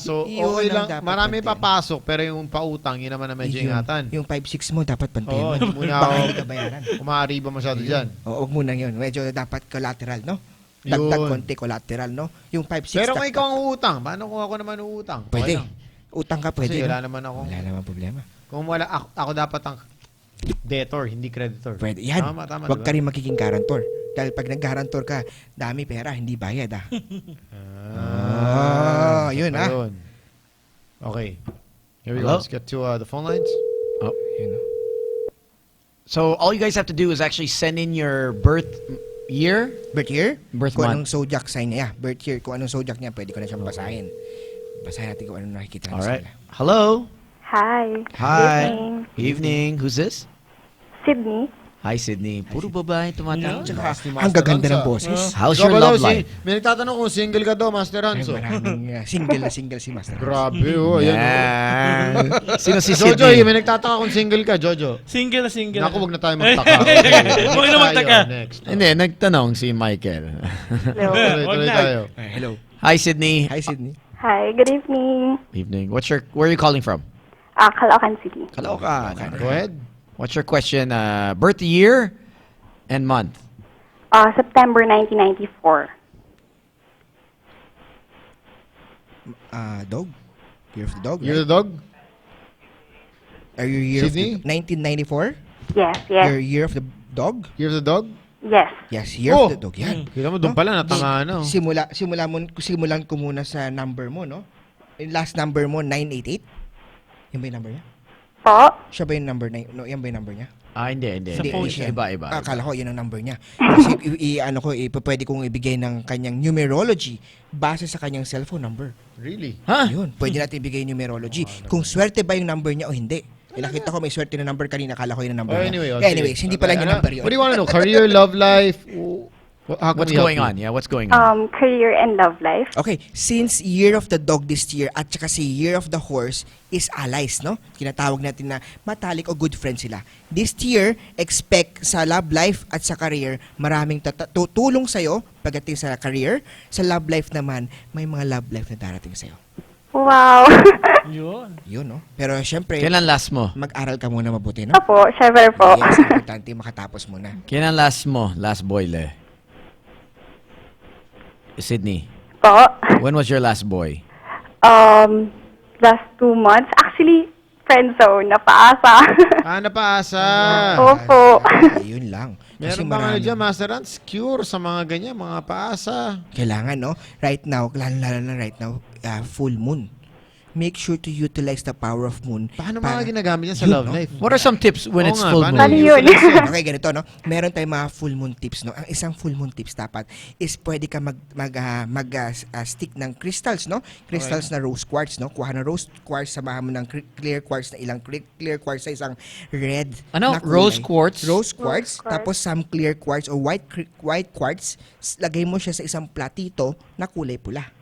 So Yun okay ang lang. dapat Marami bantayan. papasok, pero yung pautang, yun naman na medyo ingatan. Yung 5-6 mo, dapat bantayan Oo, mo. hindi muna Baka ako hindi ka bayaran. umaariba masyado dyan. Oo, huwag muna yun. Medyo dapat collateral, no? Dagdag Yun. konti collateral, no? Yung 5-6. Pero kung ikaw ang uutang, paano kung ako naman uutang? Pwede. Okay lang. Utang ka, pwede. Kasi wala no? naman akong... Wala naman problema. Kung wala, ako dapat ang debtor, hindi creditor. Pwede. Yan. Tama, Huwag diba? ka rin magiging guarantor. Dahil pag nag-guarantor ka, dami pera, hindi bayad, ah. Yun, ah. Ayun. Okay. Here we Hello? go. Let's get to the phone lines. Oh. Yun, ah. So all you guys have to do is actually send in your birth year. Birth year? Birth Kung month. anong zodiac sign niya. Birth year. Kung anong zodiac niya, pwede ko na siyang basahin. Basahin natin kung anong nakikita natin All sa right. kanila. Hello. Hi. Hi. Evening. Evening. Who's this? Sydney. Hi, Sydney. Puro babae tumatawag. Tsaka, ang gaganda ng boses. How's Ikaw your ba daw love life? May nagtatanong kung single ka daw, Master Ay, Hanso. maraming single na single si Master. Grabe, oh. Ayan, Yan. Sino si Jojo, Sydney? may nagtataka kung single ka, Jojo. Single na single. Naku, wag na tayo magtaka. Huwag na magtaka. Next. Hindi, nagtanong si Michael. Hello. Tuloy tayo. Hello. Hi, Sydney. Hi, Sydney. Hi. Good evening. Evening. Where are you calling from? Caloocan City. Caloocan. Go ahead. What's your question? Birth year and month. September 1994. Dog? Year of the dog, You're right? the dog? Are you year Sydney? of the 1994? Yes, Your yes, year of the dog? You're the dog? yes. Yes, year Oh! of the dog. Yan. Kita mo, doon pala, natanga, no? Simulan ko muna sa number mo, no? Yung last number mo, 988. Yan ba yung number niya? Po. Siya ba yung number 9? No, yan ba yung number niya? Hindi. Sa phone siya. Iba. Akala ko yun ang number niya. Kasi pwede kong ibigay ng kanyang numerology base sa kanyang cellphone number. Really? Ha? Yun, pwede natin ibigay yung numerology. Kung swerte ba yung number niya o hindi. Nakita ko may swerte na number kanina, akala ko yun ang number niya. Anyways, hindi pala yung number yun. What do you want to know? Career, love life? What's going on? Yeah, what's going on? Career and love life. Okay, since Year of the Dog this year at saka si Year of the Horse is allies, no? Kinatawag natin na matalik o good friends sila. This year, expect sa love life at sa career, maraming tutulong sa'yo pagdating sa career. Sa love life naman, may mga love life na darating sa'yo. Wow. Yun, no? Pero syempre, Kailan last mo? mag-aral ka muna mabuti, no? Opo, syempre po. Yes, importante makatapos muna. Kailan last mo? Last boy, le? Sydney. Po. When was your last boy? Last 2 months. Actually, friend zone, napaasa. Napaasa. Opo. Ayun lang. Meron bang ano dyan, Master Rans? Cure sa mga ganyan, mga paasa. Kailangan, no? Right now, lalo na right now, full moon. Make sure to utilize the power of moon. Paano mga ginagamit yan sa Yun, love no? life? What are some tips when it's full moon? Ano yun? Okay, ganito, no? Meron tayong mga full moon tips, no? Ang isang full moon tips dapat is pwede ka stick ng crystals, no? Crystals na rose quartz, no? Kuha ng rose quartz, samahan mo ng clear quartz na ilang clear quartz sa isang red Ano? na kulay. Rose quartz? Rose quartz, tapos some clear quartz o white quartz, lagay mo siya sa isang platito na kulay pula.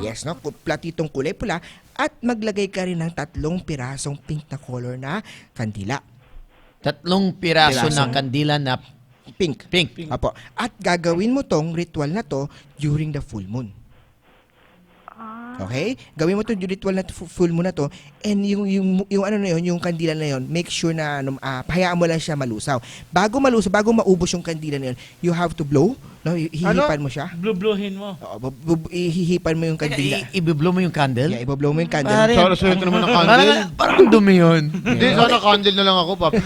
Yes, no? Platitong kulay pula at maglagay ka rin ng 3 pirasong pink na color na kandila. 3 piraso ng kandila na Pink. Apo. At gagawin mo tong ritual na to during the full moon. Okay? Gawin mo tong ritual na full moon na to and yung ano na yun, yung kandila na yun, make sure na hayaan mo lang siya malusaw. Bago maubos yung kandila na yun, you have to blow, no? Hihipan mo siya. Blue-bluhin mo. Ihihipan mo yung kandila. I-blow mo yung candle? Yeah, i-blow mo yung candle. Sulit naman ng candle. Parang dumi yun. Hindi, sana candle na lang ako, papi.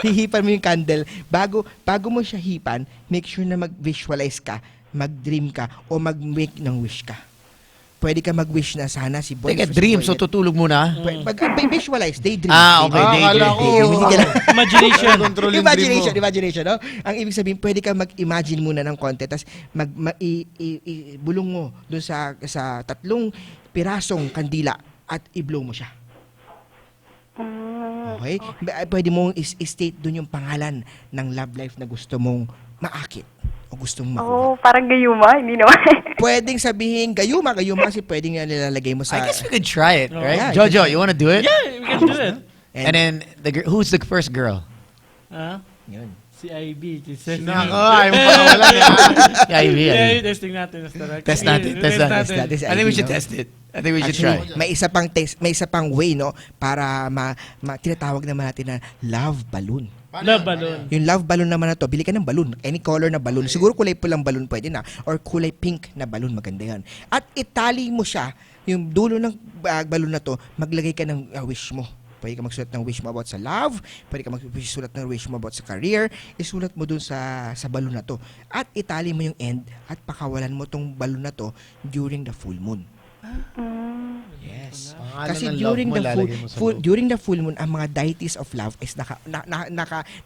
Hihipan mo yung candle. Bago mo siya hipan, make sure na mag-visualize ka, mag-dream ka, o mag-make ng wish ka. Pwede ka mag-wish na sana si boy. Teka, dream, so tutulog muna? Mag-visualize, daydream. Okay, daydream. Imagination, no? Ang ibig sabihin, pwede ka mag-imagine muna ng konti, tapos bulong mo dun sa 3 pirasong kandila at i-blow mo siya. Okay? Pwede mong i-state dun yung pangalan ng love life na gusto mong maakit o gusto mong makuha. Oh, parang gayuma, hindi naman. Pwedeng sabihin gayuma kasi pwedeng nilalagay mo sa... I guess we could try it, right? Yeah, Jojo, you wanna do it? Yeah, we can do it. And then, who's the first girl? Yun. Si IB. Ayaw mo pa wala niya. Si IB. Testing natin. Test natin. I think we should test it. I think we should try. May isa pang way, no, para tinatawag naman natin na love balloon. Love balloon. Yung love balloon naman na to, bili ka ng balloon. Any color na balloon. Siguro kulay pulang balloon pwede na. Or kulay pink na balloon, maganda yan. At itali mo siya, yung dulo ng balloon na to, maglagay ka ng wish mo. Pwede ka magsulat ng wish mo about sa love, pwede ka magsulat ng wish mo about sa career, isulat mo dun sa balloon na to. At itali mo yung end at pakawalan mo tong balloon na to during the full moon. Yes. Kasi during the full moon, ang mga deities of love is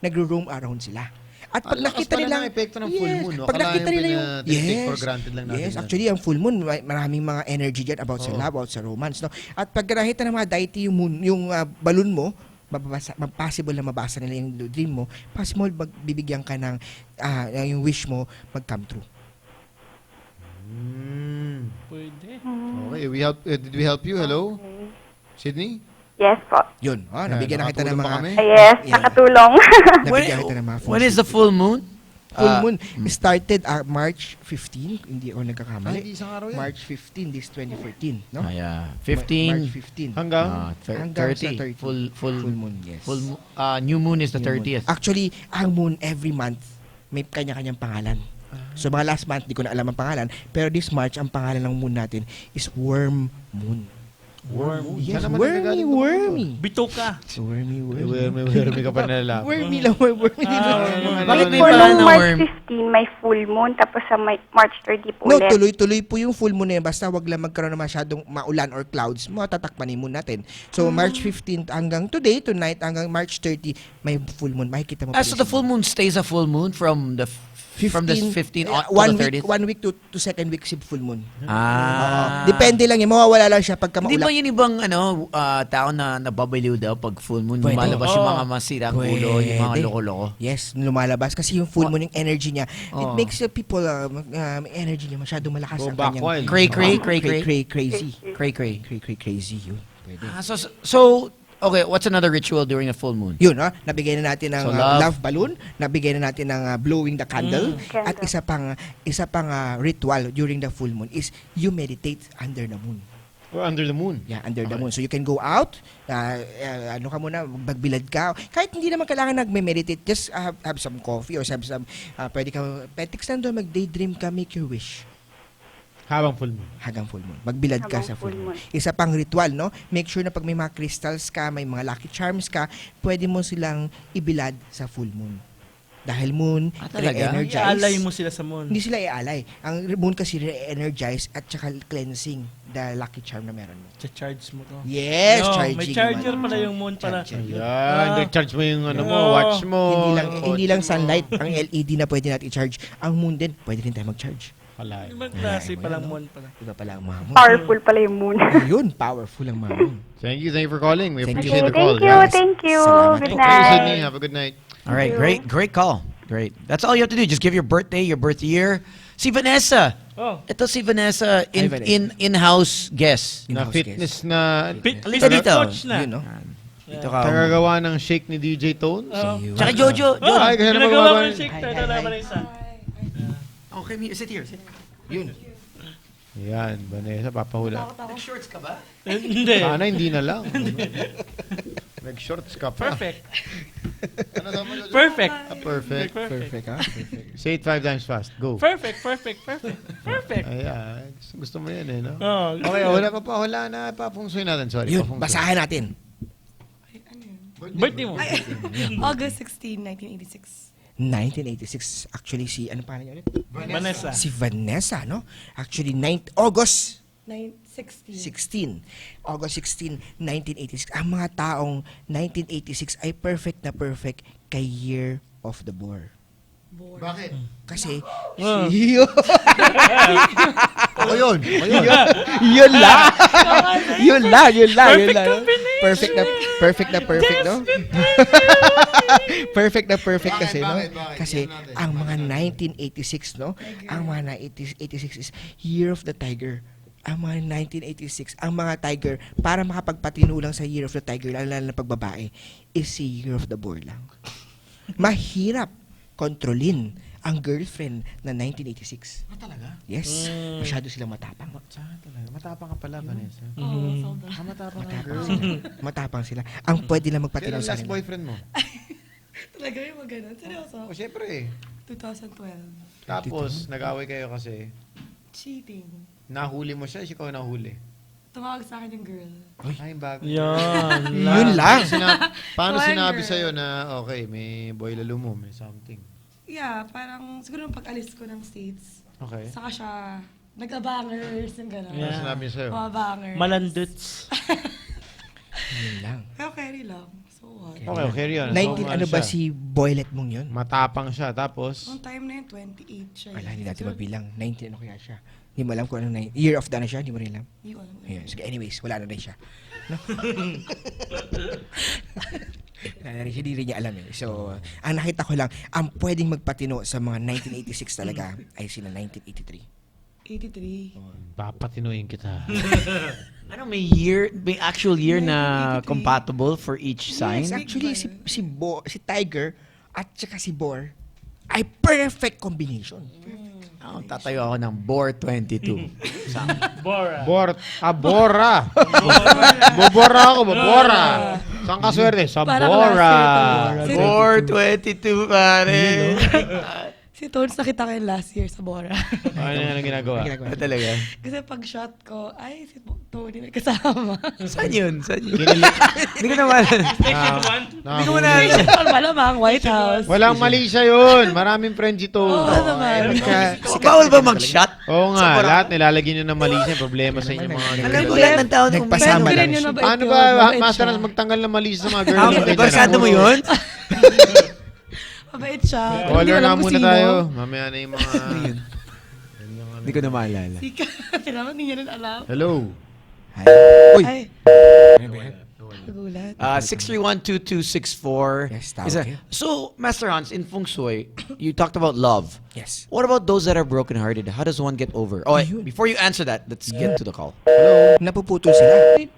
nagro-roam around sila. At pag nakita nila, epekto ng full moon, no? Pag nakita nila yung take for granted lang natin. Yes, actually ang full moon, maraming mga energy diyan about sa love, about sa romance, no? At pag nakita ng mga deity yung balloon mo, possible na mabasa nila yung dream mo, possible bibigyan ka ng yung wish mo mag-come true. Pwede. Okay, did we help you? Hello? Sydney? Yes po. Yun, nabigyan na kita ng mga... Yes, nakatulong. Nabigyan kita ng mga... When is the full moon? Full moon started March 15, hindi ako nagkakamali. Isang araw yan. March 15, this 2014, no? Yeah. 15. March 15. Hanggang 30. Full moon, yes. New moon is the 30th. Actually, ang moon every month may kanya-kanyang pangalan. So mga last month, di ko na alam ang pangalan, pero this March, ang pangalan ng moon natin is worm moon. Yes, Saan naman wormy, nagagaling wormy. Bitoka. Wormy ka pa nalalaman. Wormy lang, wormy. Bakit may Po, nung parang March worm? 15, may full moon, tapos sa March 30 po No, ulit. tuloy-tuloy po yung full moon na yan. Basta wag lang magkaroon ng masyadong maulan or clouds. Matatakpan yung moon natin. So, March 15 hanggang today, tonight, hanggang March 30, may full moon. Makikita mo po So yung the full moon stays a full moon from the 15 on to one the 30th? week, 1 week to second week si full moon. Ah. Depende lang yan. Mawawala lang siya pagka Hindi maulap. ba yun ibang tao na nababaliw daw pag full moon? Pwede. Lumalabas yung mga masirang ulo, yung mga Pwede. loko-loko. Yes, lumalabas. Kasi yung full moon, yung energy niya, it Oh. makes the people, energy niya masyadong malakas. Go ang back kanyang- wild. Cray-cray, Oo, cray-cray. crazy. Cray-cray. Crazy yun. Pwede. So, okay, what's another ritual during a full moon? Yun, nabigay na natin ng So, love balloon, nabigay na natin ng blowing the candle, Candle. at isa pang ritual during the full moon is you meditate under the moon. Or under the moon. Yeah, under the moon. So you can go out, ano ka muna, magbilad ka. Kahit hindi naman kailangan nagme-meditate, just have some coffee or have some, pwede ka, petics lang doon, mag-daydream ka, make your wish. Habang full moon. Hanggang full moon. Magbilad ka Habang sa full full moon. moon. Isa pang ritual, no? Make sure na pag may mga crystals ka, may mga lucky charms ka, pwede mo silang ibilad sa full moon. Dahil moon, talaga? re-energize. Ialay mo sila sa moon. Hindi sila ialay. Ang moon kasi re-energize at saka cleansing the lucky charm na meron mo. Charge mo to. Yes, No, charging. may charger naman. pala yung moon para. Charger. Yan. Recharge mo yung mo, Oo. watch mo. Hindi lang sunlight ang LED na pwede natin i-charge. Ang moon din, pwede rin tayo mag-charge. Kalay. Ibang klase palang moon pala. Iba pala ang mga moon. Powerful pala yung moon. Yun, powerful ang mga moon. Thank you for calling. We Thank appreciate Okay, the call. thank you. Salamat. Good Okay, Sydney, night. have a good night. All right, great call. Great. That's all you have to do. Just give your birthday, your birth year. Si Vanessa. Oh. Ito si Vanessa, Hi, Vanessa. in-house guest. Na In-house fitness na Halika dito. Coach na. Yun, no? Dito ka. tagagawa ng shake ni DJ Tones. Tsaka Jojo. Oh, Ay, kasi naman ginagawa bumaba- mo yung shake. Ito naman yung isa. Okay, sit here. Sit here. Yun. Yan, Vanessa, papahula. Nag-shorts ka ba? Hindi. Sana hindi na lang. Nag-shorts ka pa. Perfect. Ano daw mo, Jojo? Perfect. Perfect. Perfect, ha? Perfect. Say it 5 times fast. Go. Perfect. Ayan. Gusto mo yan eh, no? Oh, Okay, wala na. Papungsoy natin. Sorry. Yun, papungsoy. basahin natin. birthday mo. August 16, 1986. 1986. Actually, ano pa niya ulit? Vanessa. Si Vanessa, no? Actually, August 16. 16. August 16, 1986. Ang mga taong 1986 ay perfect na perfect kay Year of the Boar. Bakit? Kasi, Oh. Ako yun. yun lang. Perfect na perfect, no? Perfect na perfect kasi, no? Bakit? Kasi, Tignan natin. ang mga 1986, no? Ang mga 1986 is Year of the Tiger. Ang mga 1986, ang mga tiger, para makapagpatino lang sa Year of the Tiger, lalo na pagbabae, is si Year of the Boar lang. Mahirap kontrolin ang girlfriend na 1986. Talaga? Yes. Masyado silang matapang. Talaga. Matapang ka pala, Vanessa. Sobrang. Matapang sila. Ang pwede lang magpatino Kailan sa last kanila. boyfriend mo? Talaga yung mga ganun. Seryoso? O, syempre. 2012. Tapos, nag-away kayo kasi Cheating. nahuli mo siya, ikaw nahuli. Tumawag sa akin yung girl. Ay, bago. Yan. Yun lang. Paano One sinabi girl. sa'yo na, okay, may boy lalo mo, may something? Yeah, parang siguro nung pag-alis ko ng States, Okay. saka siya nag-abangers yung gano'n. Ano Yeah. sinabi niya sa'yo? Mga bangers. Malanduts. Yun lang. Pero carry lang. So what? Okay, carry on. 19, ano ba si Boylet mong yun? Matapang siya, tapos? Nung time na yun, 28 siya. Wala, hindi natin mabilang. 19, ano kaya siya? Hindi mo alam kung ano year of the na siya, hindi mo rin alam. Hindi ko alam. Ayun. Sige, anyways, wala na rin siya. No? Wala na rin siya, hindi rin niya alam eh. So, ang nakita ko lang, ang pwedeng magpatino sa mga 1986 talaga ay sila 1983. 83. Papatinuin kita. Ano, may actual year na compatible for each sign? Yes, actually, si Tiger at saka si Boar ay perfect combination. Oh, tatayo ako ng Boar 22. Bora. Bora. Bobora ako, Bobora. Saan ka swerte? Sa Parang Bora. last year to. Boar 22, pare. Si Si Tones nakita ko yun last year sa Bora. Ano ginagawa? Talaga? Kasi pag shot ko, ay, si Tony may kasama. Saan yun? Hindi ko naman. Hindi ko na malamang, White House. Walang mali siya yun. Maraming friends ito. Oo naman. Bawal ba mag-shot? Oo nga, lahat nilalagyan nyo ng mali siya. Problema sa inyo mga Alam ko lahat ng tao Nagpasama lang yun, siya. mabait Ano yun, ba, mabait master siya. na magtanggal ng mali sa mga girl? Barsado mo yun? Mabait siya. Pero hindi Caller alam na kung muna sino. tayo. Mamaya na yung mga... Hindi ko na maalala. Sika. Kailangan hindi niya rin alam. Hello. Uy. Ay. Nagulat. 631-2264. Yes, tawag kayo. So, Master Hans, in Feng Shui, you talked about love. Yes. What about those that are broken-hearted? How does one get over? Oh, wait, before you answer that, let's get to the call. Napuputol sila. Wait,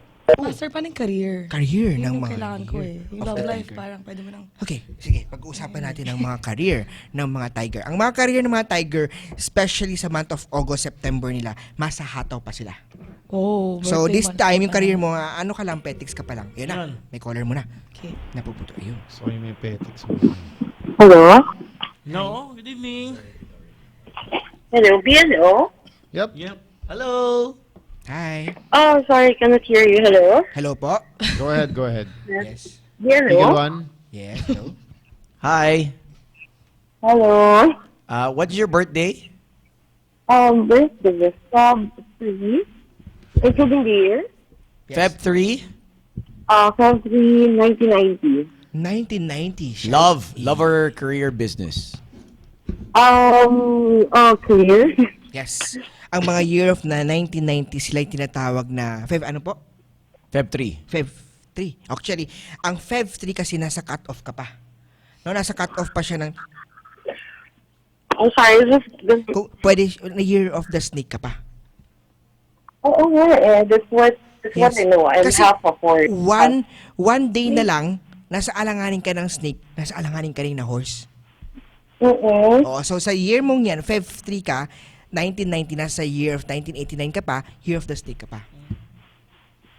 Master, paano yung career? Career Yun ng yung mga kailangan ko eh. Yung of love the life, tiger. parang pwede mo nang... Okay, sige. Pag-uusapan natin ang mga career ng mga tiger. Ang mga career ng mga tiger, especially sa month of August, September nila, masa hataw pa sila. Oh, So, birthday this month time, ko yung pa. career mo, ano ka lang, petics ka pa lang. Yun na, may caller mo na. Okay. Napuputol. Ayun. So, yung may petics. Hello? No, good evening. Hello, BNO? Yep. Hello. Hi. Oh, sorry, cannot hear you. Hello? Hello po. Go ahead, go ahead. Yes. Eagle BNO? one. Yes, hello. Hi. Hello? What's your birthday? Birthday, Feb 3, including the year? Feb 3? Feb 3, 1990. 1990. Love. Love or career business? Career? Yes. Ang mga year of na 1990, sila yung tinatawag na, ano po? Feb 3. Feb 3. Actually, ang Feb 3 kasi nasa cut-off ka pa. No, nasa cut-off pa siya ng, I'm sorry, kung pwede, na year of the snake ka pa. Oo nga eh, that's what I know. I'm Kasi half a horse. one day na lang, nasa alanganin ka ng snake, nasa alanganin ka rin na horse. Oo. Oo, so sa year mong yan, Feb 3 ka, 1990 na sa year of 1989 ka pa, year of the snake ka pa.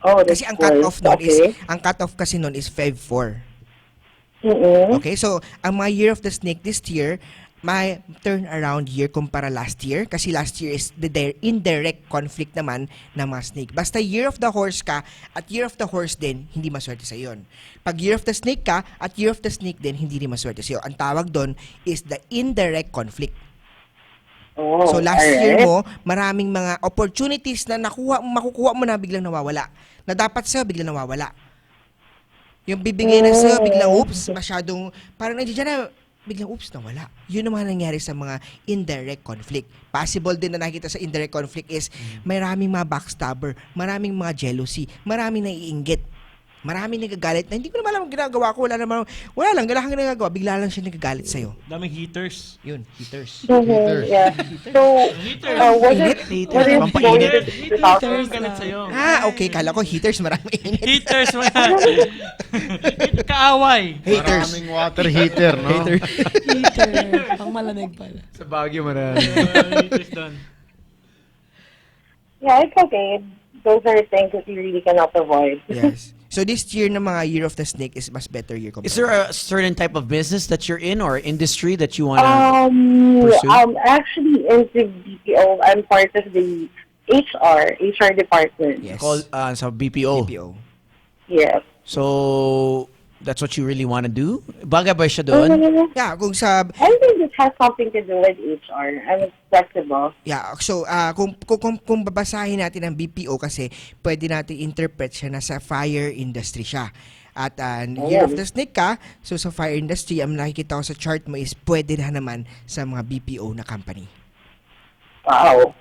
Oh, that's Kasi ang cut-off nun okay. ang cut-off kasi nun is Feb 4. Oo. Okay, so ang mga year of the snake this year, may turnaround year kumpara last year kasi last year is the indirect conflict naman ng mga snake. Basta year of the horse ka at year of the horse din, hindi maswerte sa yon. Pag year of the snake ka at year of the snake din, hindi rin maswerte sa iyo. Ang tawag doon is the indirect conflict. Oh, So last alright. year mo, maraming mga opportunities na makukuha mo na biglang nawawala. Na dapat sa'yo, biglang nawawala. Yung bibigay na sa'yo, biglang oops, masyadong, parang nandiyan na, biglang oops, nawala. Yun naman nangyari sa mga indirect conflict. Possible din na nakita sa indirect conflict is maraming mga backstabber, maraming mga jealousy, maraming naiinggit. Maraming nagagalit na hindi ko naman alam ang ginagawa ko. Wala lang, galahang ginagawa. Bigla lang siya nagagalit sa'yo. Daming heaters. Yun, haters. Yeah. So, what is going to Heaters galit sa'yo. Okay. Kala ko haters, marami init. Heaters, mga kaaway. Haters. Maraming water heater, no? Hater. Heater. Pang malamig pala. Sa Baguio marami. Heaters doon. Yeah, it's okay. Those are things that you really cannot avoid. Yes. So this year na mga Year of the Snake is mas better year compared. Is there a certain type of business that you're in or industry that you want to pursue? I'm actually into BPO. I'm part of the HR department. Yes. Called sa BPO. BPO. Yes. So, that's what you really want to do? Bagay ba siya doon? Yeah, kung sa Anything that has something to do with HR. I'm flexible. yeah, so kung babasahin natin ang BPO kasi pwede natin interpret siya na sa fire industry siya. At Year of the Snake ka, so sa fire industry, ang nakikita ko sa chart mo is pwede na naman sa mga BPO na company. Wow.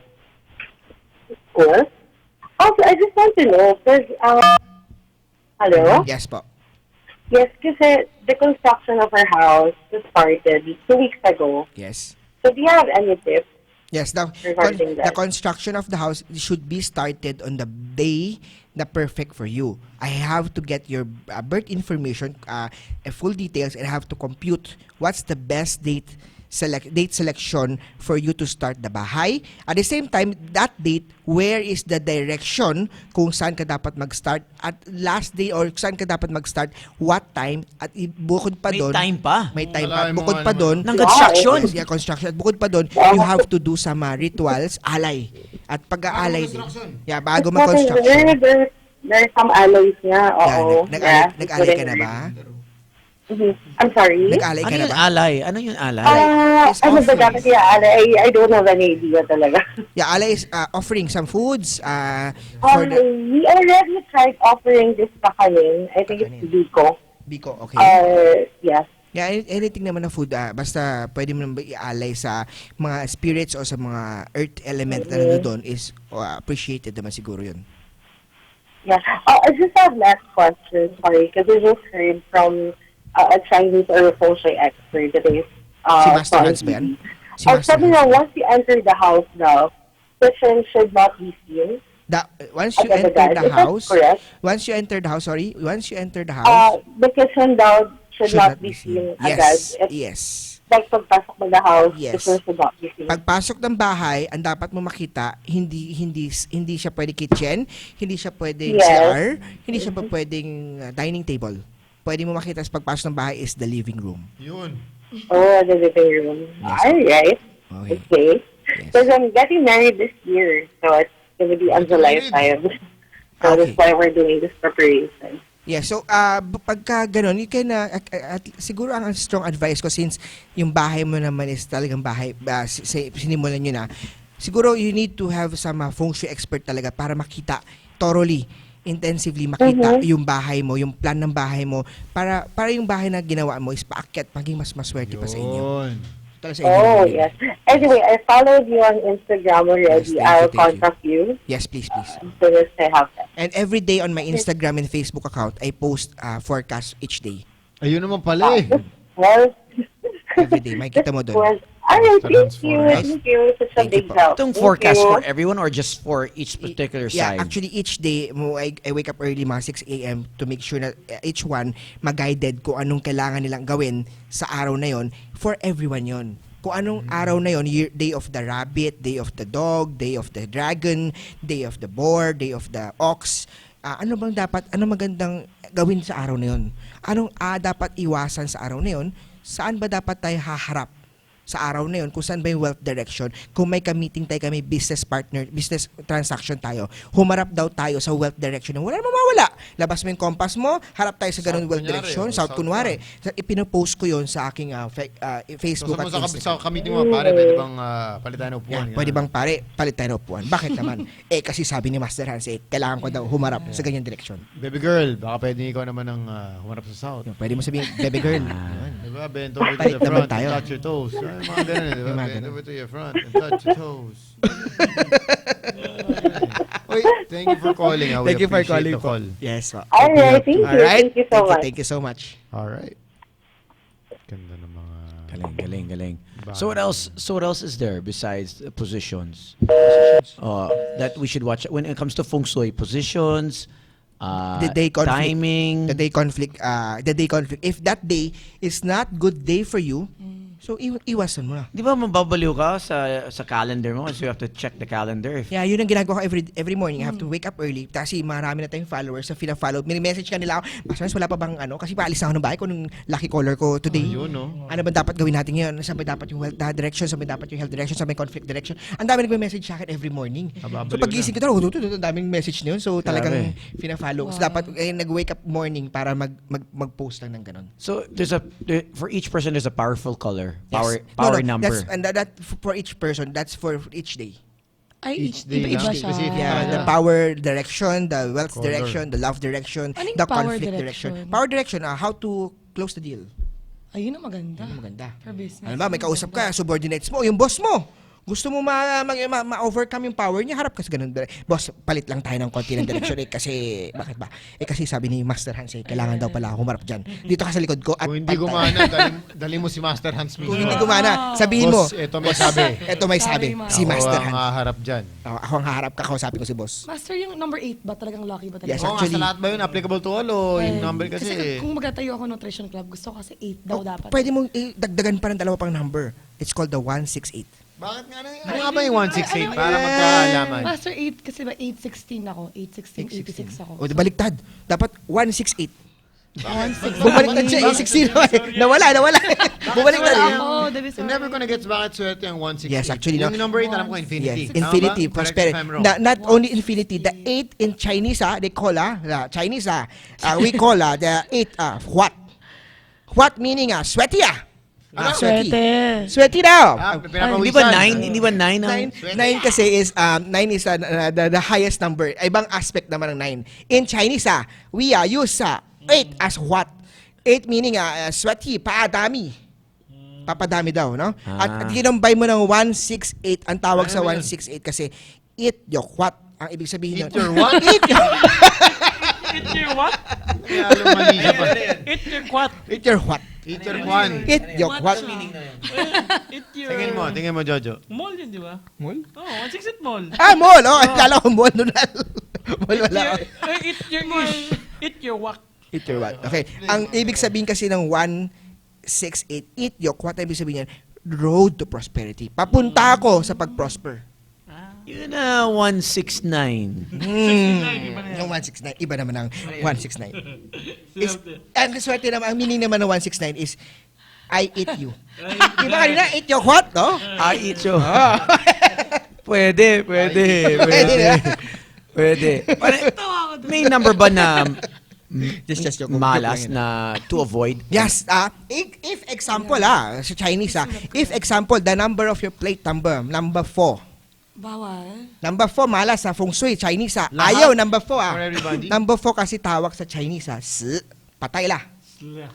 Cool. Also, I just want to know, because, hello? Yes po. Yes, kasi the construction of our house started 2 weeks ago. Yes. So, do you have any tips? Yes, the Regarding that. construction of the house should be started on the day na perfect for you. I have to get your birth information, full details, and I have to compute what's the best date date selection for you to start the bahay. At the same time, that date, where is the direction kung saan ka dapat mag-start at last day or saan ka dapat mag-start, what time, at bukod pa May doon. time pa. May time pa. Alam mo Bukod nga pa naman. doon. Ng construction. Yeah, construction. At bukod pa doon, you have to do some rituals, alay. At pag-aalay din. Yeah, bago mag-construction. There's some alloys nga. Oo. Nag-alay ka na ba? I'm sorry. Nag-alay Ano ka na yung ba? alay? Ano yung alay? It's Ano ba offering. dapat I don't have any idea talaga. Yeah, alay is offering some foods for the We already tried offering this kakanin. I think it's Biko. Biko, okay. Yes. Yeah, anything naman na food, basta pwede mo naman i-alay sa mga spirits o sa mga earth element na nandun is appreciated naman siguro yun. Yeah. I just have last question. Sorry, because I just heard from a Chinese or a feng shui expert that is Si Master Hans ba yan? Si Master sabi Hans. nga, once you enter the house now, kitchen should not be seen. Once you Okay, enter guys, the is that house, correct? once you enter the house, The kitchen daw should not be seen agad. Yes. Like pagpasok mo the house, Yes. kitchen should not be seen. Pagpasok ng bahay, ang dapat mo makita, hindi siya pwede kitchen, hindi siya pwedeng Yes. CR, hindi siya pwedeng dining table. Pwede mo makita sa pagpasok ng bahay is the living room. Yun. Oh, the living room. Yes. Alright. Okay. Okay. Because I'm getting married this year, so it's going to be on July 5. So that's why we're doing this preparation. Yeah, so pagka ganun, you can siguro ang strong advice ko since yung bahay mo naman is talagang bahay sinimulan nyo na. Siguro you need to have some feng shui expert talaga para makita thoroughly, intensively makita yung bahay mo, yung plan ng bahay mo para yung bahay na ginawa mo is paakyat, maging mas maswerte pa sa inyo. Sa inyo Oh, yun. yes. Anyway, I followed you on Instagram already. Yes, I'll thank you. contact you Yes, please. as soon as I have that. And every day on my Instagram and Facebook account, I post forecast each day. Ayun naman pala eh. Well, Every day, makikita mo doon. well, alright, thank you. Thank you. Such a big help. Itong Thank forecast you. for everyone or just for each particular Yeah, side? actually each day I wake up early mga 6 a.m. to make sure na each one mag-guided kung anong kailangan nilang gawin sa araw na yon for everyone yon. Kung anong araw na yon, day of the rabbit, day of the dog, day of the dragon, day of the boar, day of the ox. Ano magandang gawin sa araw na yon? Anong dapat iwasan sa araw na yon? Saan ba dapat tayo haharap sa araw na yun, kung saan ba yung wealth direction, kung may ka-meeting tayo, may business partner, business transaction tayo, humarap daw tayo sa wealth direction. Wala namang mawala. Labas mo yung compass mo, harap tayo sa ganun wealth direction, south kunwari. Ipinopost ko yun sa aking Facebook at Instagram. Sa kamiting mo, pare, pwede bang palitan ng upuan? Pwede bang palit tayo ng upuan? Bakit naman? Kasi sabi ni Master Hans, kailangan ko daw humarap sa ganyan direction. Baby girl, baka pwede ikaw naman ang humarap sa south. Pwede mo sabihin, baby girl. Diba? Bend over to Palit the naman front tayo. and touch your toes. Mga ganun, diba? Mga Bend ganun. over to your front and touch your toes. Wait, thank you for calling. We Thank you for appreciate calling the call. Yes. Alright, thank you. Alright. Thank you so much. Thank you so much. Alright. Ganda ng mga... Galing. So what else is there besides positions? That we should watch when it comes to feng shui positions, the day conflict, timing, the day conflict. If that day is not good day for you, so iwasan mo na. Di ba mababaliw ka sa calendar mo so you have to check the calendar? Yeah, yun ang ginagawa ko every morning. I have to wake up early kasi marami na tayong followers na fina-follow. Mini-message ka nila ako, Mas wala pa bang kasi paalis na ako ng bahay ko nung lucky color ko today. Ayun, no? Ano ba dapat gawin natin ngayon? Saan ba dapat yung wealth direction? Saan ba dapat yung health direction? Saan ba yung conflict direction? Ang dami nagme-message sa akin every morning. So pagising ko ang daming message na yun. So talagang fina-follow. So dapat nag-wake up morning para mag-post lang ng ganun. So for each person there's a powerful color, Yes. power number. That for each person, that's for each day. Ay, Each day iba-iba lang. siya. Kasi The power direction, the wealth Color. direction, the love direction, Ano yung the power conflict direction? direction. Power direction, how to close the deal. Ayun ang maganda. Ano maganda? For business. Alam ba, may kausap ka, subordinates mo, yung boss mo. Gusto mo ma-overcome yung power niya, harap ka sa ganun. Boss, palit lang tayo ng konti ng direction kasi, bakit ba? Kasi sabi ni Master Hans, kailangan daw pala ako humarap dyan. Dito ka sa likod ko at Kung hindi gumana, dali mo si Master Hans mismo. Kung hindi gumana, sabihin mo. Boss, ito may sabi. Ito may sabi. Si Master Ako ang Hans. haharap dyan. Ako ang haharap, kakausapin ko si boss. Master, yung number 8 ba talagang lucky ba talaga? Yes, Oo nga, sa lahat ba yun? Applicable to all o yung number kasi? Kung magtatayo ako ng nutrition club, gusto ko kasi 8 daw dapat. Pwede mong dagdagan pa ng dalawa pang number. It's called the 168. Bakit nga ano nga ba yung 168 para magkaalaman? Master 8 kasi ba 816 ako. 816, 86 ako. O, baliktad. Dapat 168. Bumaliktad siya, 816. Nawala. Bumaliktad. I'm never gonna get bakit swerte ang 168. Yes, actually, yung number 8, alam ko infinity. Yes, infinity, Tama ba? prosperity. Correct me if I'm wrong. Not only infinity, the 8 in Chinese, they call, Chinese, we call, the 8, what? What meaning, sweaty, Sweaty daw. Hindi ba 9? Hindi ba 9? 9 kasi is 9 is the highest number. Ibang aspect naman ng 9. In Chinese we use 8 as what? 8 meaning sweaty, paadami. Papadami daw, no? At ginumbay mo ng 168 ang tawag sa 168 kasi eat your what? Ang ibig sabihin Eat your what? Eat your what? Eat your what? Eat your what? Eat your kwan. Eat your what? Eat your... Tingin mo, Jojo. Mall yun, di ba? Mall? Oo, 168 mall. Mall! Kala ko mall nun. Mall wala. Eat your what? Eat your what? Okay. Ang ibig sabihin kasi ng 168, eat your what? Ibig sabihin yan, road to prosperity. Papunta ako sa pag-prosper. Yun na 169. Yung 169, iba naman ang 169. Ang swerte naman, ang meaning naman ng 169 is, I eat you. Diba kanina, eat your what, no? I eat you. Pwede. May number ba na just malas na to avoid? Yes, if example, sa Chinese, if example, the number of your plate number 4. Bawal. Number 4, malas sa feng shui, Chinese Ayaw, number 4 For everybody? Number 4 kasi tawag sa Chinese patay la.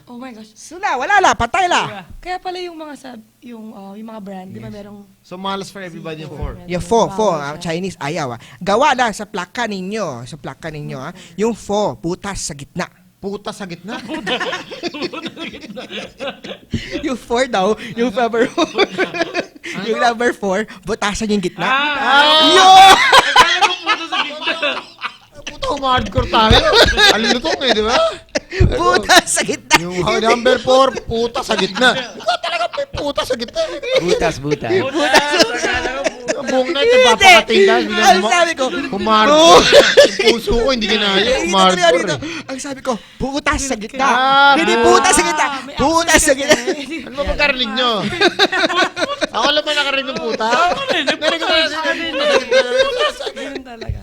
Oh my gosh. Sula, wala la, patay la. Kaya pala yung mga yung mga brand, di ba merong So malas for everybody yung 4. Yung 4, Chinese ayaw. Gawa na sa plaka ninyo, yung 4, butas sa gitna. Puta sa gitna? Yung 4 daw, yung number 4. Yung number 4, butasan yung gitna. Puta, hardcore tayo. Alutong di ba? Butas sa gitna. Yung number 4, puta sa gitna. Ikaw talaga may puta sa gitna. Butas. Buong night, papakatindas. Ang sabi ko, Hardcore. Puso ko, hindi kinaya. Hardcore. Ang sabi ko, butas sa gitna. Hindi butas sa gitna. Butas sa gitna. Ano ba pagkarinig nyo? Ako lang ba nakarinig ng puta? ganun talaga.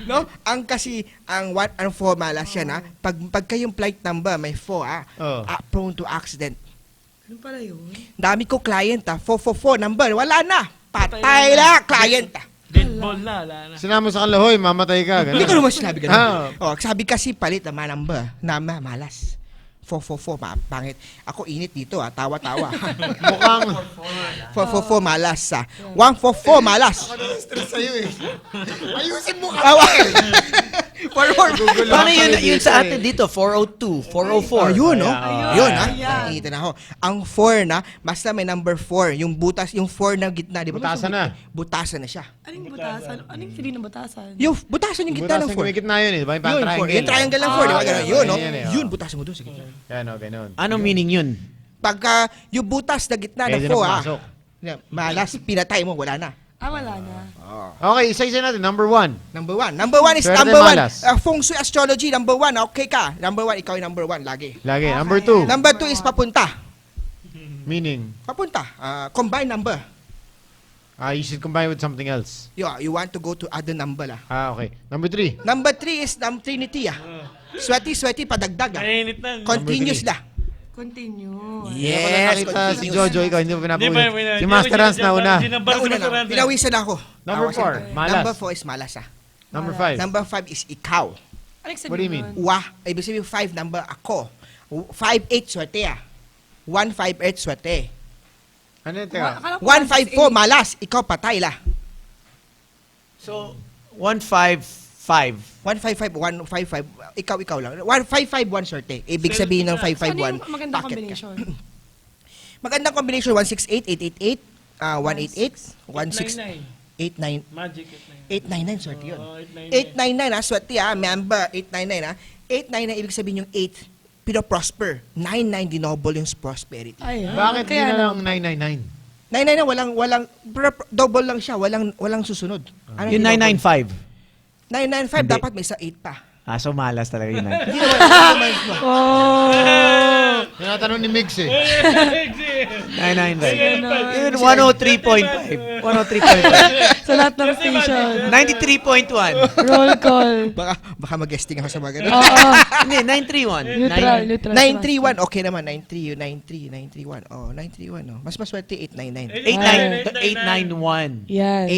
No? Ang 1 and 4 malas yan Pag kayong flight number may 4 prone to accident. Ano pala yun? Dami ko client 444 number, wala na. Patay na client. Dead ball na, wala na. Sinama sa kalahoy, mamatay ka. Hindi ko naman sinabi ganun. Sabi kasi palit ang number na malas. 444, pangit. Ako init dito tawa-tawa. Mukhang 444 malas 144 malas. ako na-stress sa'yo Ayusin mo ka. Paano yun sa atin dito? 402, 404. Yun, no? Yun, nakikita na ako. Ang 4 basta may number 4. Yung butas, yung 4 na gitna, di ba? Butasan na. Butasan na siya. Anong butasan? Anong sabihin ng butasan? Yung butasan yung gitna ng 4. May gitna yun di ba? Yung triangle. Yung triangle ng 4, di ba? Yun, no? Yun, Butasan mo doon sa gitna. Ganun. Anong meaning yun? Pagka yung butas na gitna ng Pwede 4, na pumasok. malas, pinatay mo, wala na. Wala na. Okay, isa-isa natin. Number 1. Number 1. Number 1 is Swerte number 1. malas. Feng Shui Astrology, number 1. Okay ka. Number 1, ikaw yung number 1 lagi. Lagi. Number 2. Number 2 is papunta. Meaning? Papunta. Combine number. You should combine with something else. You want to go to other number Okay. Number 3. Number 3 is Trinity Sweaty, padagdag Mainit na. Continuous Continue. Yes. Nakita si Jojo, ikaw hindi mo Hindi pinapulit. Si Master Hans na una. Pinawisan ako. Number 4, malas. Number 4 is malas Number 5. Number 5 is ikaw. What do you mean? Ibig sabihin 5 number ako. 5-8 swerte 1-5-8 swerte. Ano yun, teka? 154, malas. Ikaw, patay la. So, 155. 155, 155. Ikaw lang. 155, 1 swerte. Ibig sabihin ng So, ano 551, yung magandang packet ka. combination? Magandang combination, 168, 888, 188, 168, 89. Magic 899, swerte yun. Oo, 899, 899. swerte Member, 899 899, ibig sabihin yung 8, pino-prosper. 99, dinoble yung prosperity. Ay, Bakit di kaya na lang 999? 999, walang, double lang siya, walang susunod. Ano Yung 995. 995, Hindi. dapat may sa 8 pa. So malas talaga yun. Hindi naman. Tinatanong ni Migs eh. 995. Yun, 103.5. 103.5. Sa lahat ng station. 93.1. Roll call. Baka mag-guesting ako sa mga ganun. Oo. Hindi, 931. Neutral. 931, okay naman. 931. Oh, 931. Mas maswerte, 899. 891. Yan.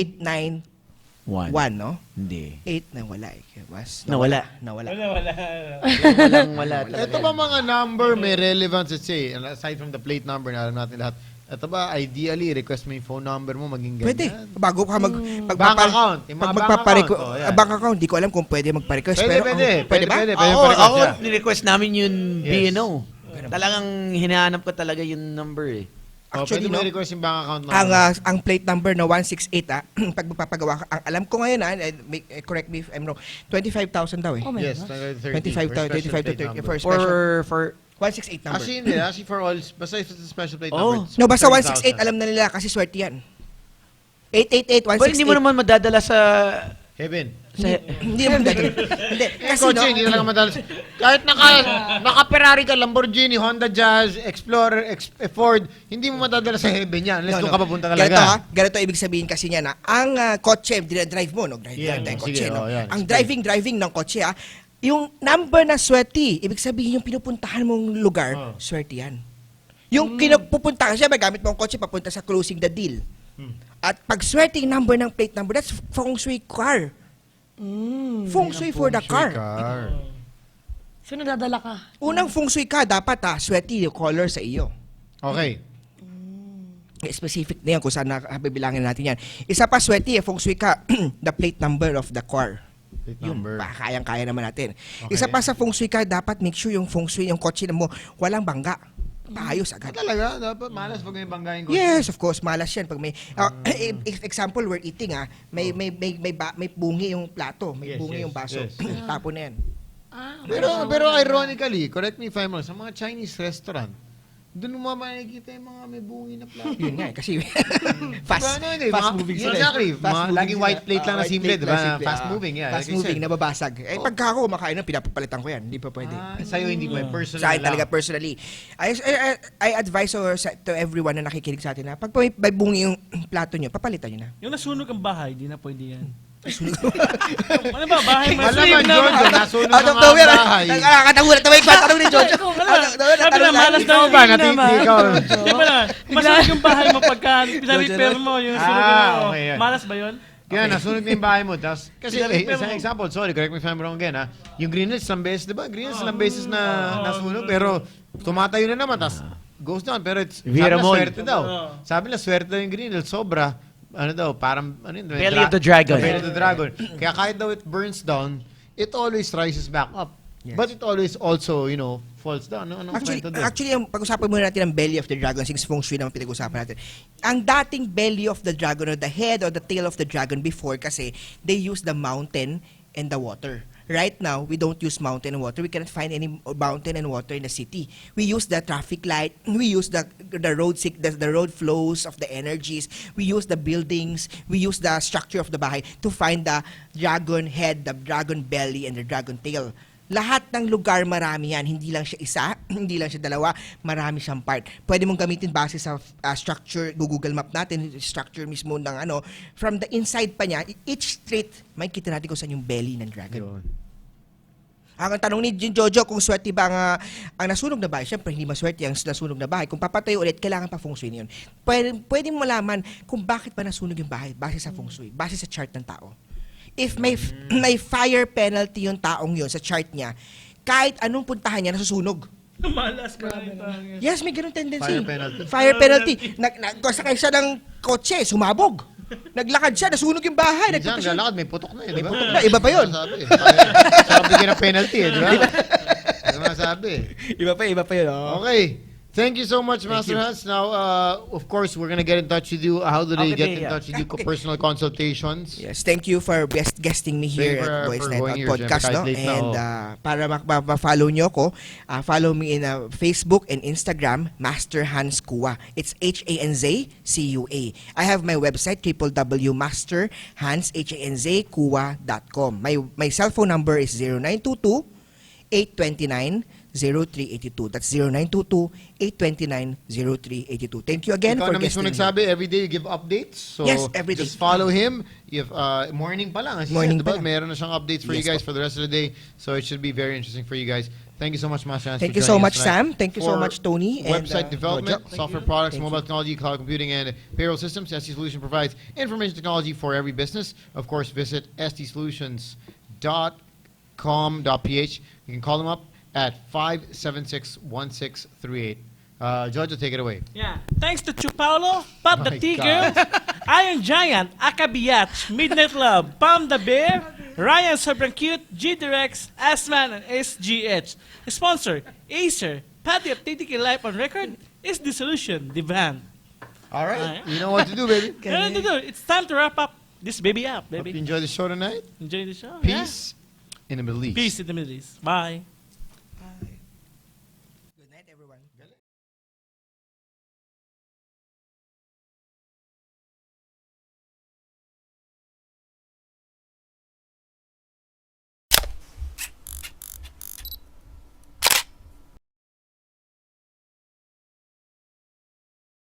891, no? Hindi. 8 na wala eh. Mas Nawala. Wala talaga. Ito ba mga number may relevance, let's say, aside from the plate number na alam natin lahat, ito ba, ideally, request mo yung phone number mo, maging ganyan? Pwede. Bago ka Bank account. Yung mga bank account. Oh, yan. Bank account, di ko alam kung pwede magpa-request. Pwede, pero, pwede. Pwede ba? Pwede Ako, pa-request siya. nirequest namin yung Yes. BNO. Talagang hinahanap ko talaga yung number eh. Actually, pwede mo no? request yung bank account mo. Ang plate number na 168, pag magpapagawa ka, ang alam ko ngayon, correct me if I'm wrong, 25,000 daw eh. Oh my Yes, God. 25,000, 25 to 30 for special. For 168 number. Actually, for all, basta if it's a special plate Oh. number. it's No, basta 30,000. 168, alam na nila kasi swerte yan. 888, 168. But hindi mo naman madadala sa... Heaven. Hindi naman dati. Hindi. Kasi Kasi no, hindi talaga madalas. Kahit naka-Ferrari ka, Lamborghini, Honda Jazz, Explorer, Ford, hindi mo madadala sa heaven yan unless doon ka papunta talaga. Ganito ibig sabihin kasi niya na ang kotse, dinadrive mo, no? Drive Yeah, kotse, sige, no? yan. Ang driving ng kotse, yung number na swerte, ibig sabihin yung pinupuntahan mong lugar, swerte yan. Yung pupuntahan, siyempre gamit mo ang kotse papunta sa closing the deal. At pag swerte yung number ng plate number, that's feng shui car. Feng shui for the car. So, nadadala ka. Unang feng shui ka, dapat swerte yung color sa iyo. Okay. Specific na yan kung saan bibilangin natin yan. Isa pa swerte, feng shui ka, the plate number of the car. Plate Yung number. kayang-kaya naman natin. Okay. Isa pa sa feng shui ka, dapat make sure yung feng shui, yung kotse mo, walang bangga. Paayos agad. Talaga? Dapat malas pag may banggain ko. Yes, of course, malas yan. Pag may, example, we're eating, may bungi yung plato, may Yes, bungi yes, yung baso. yes. Tapo na yan. Pero ironically, correct me if I'm wrong, sa mga Chinese restaurant, doon mo makikita yung mga may bungi na plato. Yun nga, kasi fast moving sila. Exactly. Fast moving Laging sila. white plate lang na White simple, plate di lang, ba? simple. Fast moving, yeah. Fast like you moving, said. nababasag. Pagka ako kumakain nun, pinapapalitan ko yan. Hindi pa pwede. Sa'yo hindi pwede. Personal Sa akin lang. talaga personally. I advise to everyone na nakikinig sa atin na pag may bungi yung plato nyo, papalitan nyo na. Yung nasunog ang bahay, di na pwede yan. Ano ba, bahay may Alam flame mo, na. Jojo, nasunog Out of ng nowhere, mga bahay. nakakatagulat. Tawag ba? Tanong ni Jojo. Sabi na, malas daw Ikaw ba? Ikaw. Di ba na, masunog yung bahay mo pagka pinaripair mo yung sunog mo. okay, yan. Malas ba yun? Kaya nasunog na yung bahay mo. Tapos, kasi, Pinaripair isang mo. example, sorry, correct me if I'm wrong again, yung Green Hills, ilang beses, di ba? Green Hills, ilang beses na nasunog, pero tumatayo na naman, tapos goes down. Pero sabi na Mall. swerte daw. Sabi na swerte daw yung Green Hills, sobra. Ano daw, parang, Belly of the Dragon. Belly of the Dragon. Kaya kahit daw it burns down, it always rises back up. Yes. But it always also, falls down. Anong Actually, kwento doon? actually, pag-usapan muna natin ang belly of the dragon since feng shui naman pinag-usapan natin. Ang dating belly of the dragon or the head or the tail of the dragon before kasi they use the mountain and the water. Right now, we don't use mountain and water. We cannot find any mountain and water in the city. We use the traffic light. We use the road flows of the energies. We use the buildings. We use the structure of the bahay to find the dragon head, the dragon belly, and the dragon tail. Lahat ng lugar marami yan. Hindi lang siya isa, hindi lang siya dalawa, marami siyang part. Pwede mong gamitin base sa structure, Google Map natin, structure mismo ng from the inside pa niya, each street, may kita natin kung saan yung belly ng dragon. Ang tanong ni Jojo, kung swerte ba ang nasunog na bahay, syempre hindi maswerte ang nasunog na bahay. Kung papatayo ulit, kailangan pa feng shui niyon. Pwede mo malaman kung bakit pa nasunog yung bahay, base sa feng shui, base sa chart ng tao. If may fire penalty yung taong yun sa chart niya, kahit anong puntahan niya, nasusunog. Malas ka Yes, may ganun tendency. Fire penalty. Fire penalty. Sakay siya ng kotse, sumabog. Naglakad siya, nasunog yung bahay. Minsan, Nagpunta siya. lalakad, may putok na eh. May putok na, iba pa yun. Sabi bigyan ng penalty eh, di ba? Ano masabi? Iba pa yun. Oh. Okay. Thank you so much, Master Hans. Now, of course, we're gonna get in touch with you. How do they get in touch with you? Personal consultations. Yes, thank you for guesting me here at Boys Night Out Podcast. No? And para ma-follow nyo ako, follow me in Facebook and Instagram, Master Hans Kua. It's HANZCUA. I have my website, www.masterhanskua.com. My cell phone number is 0922 829-0382. That's 0922-829-0382. Thank you again for guesting me. Nagsabi, every day you give updates. So yes, every day. Just follow him. You have, morning pa lang. Morning pa lang. Meron na siyang updates for you guys for the rest of the day. So it should be very interesting for you guys. Thank you so much, Master Hans. Thank you so much, Sam. Thank you so much, Tony. Website development, Roger. software products, mobile technology, cloud computing, and payroll systems. ST Solution provides information technology for every business. Of course, visit stsolutions.com.ph. You can call them up at 576-1638. Jojo, take it away. Yeah. Thanks to Chupaulo, Pop the Tigger, Iron Giant, Akabiach, Midnight Love, Pam the Bear, Ryan Sobrang Cute, G-Direx, Asman, and SGH. Sponsor, Acer, Patty of TTK Live on Record, is the solution, the band. All right. You know what to do, baby. You know what to do. It's time to wrap up this baby up, baby. Hope you enjoy the show tonight. Enjoy the show. Peace in the Middle East. Peace in the Middle East. Bye.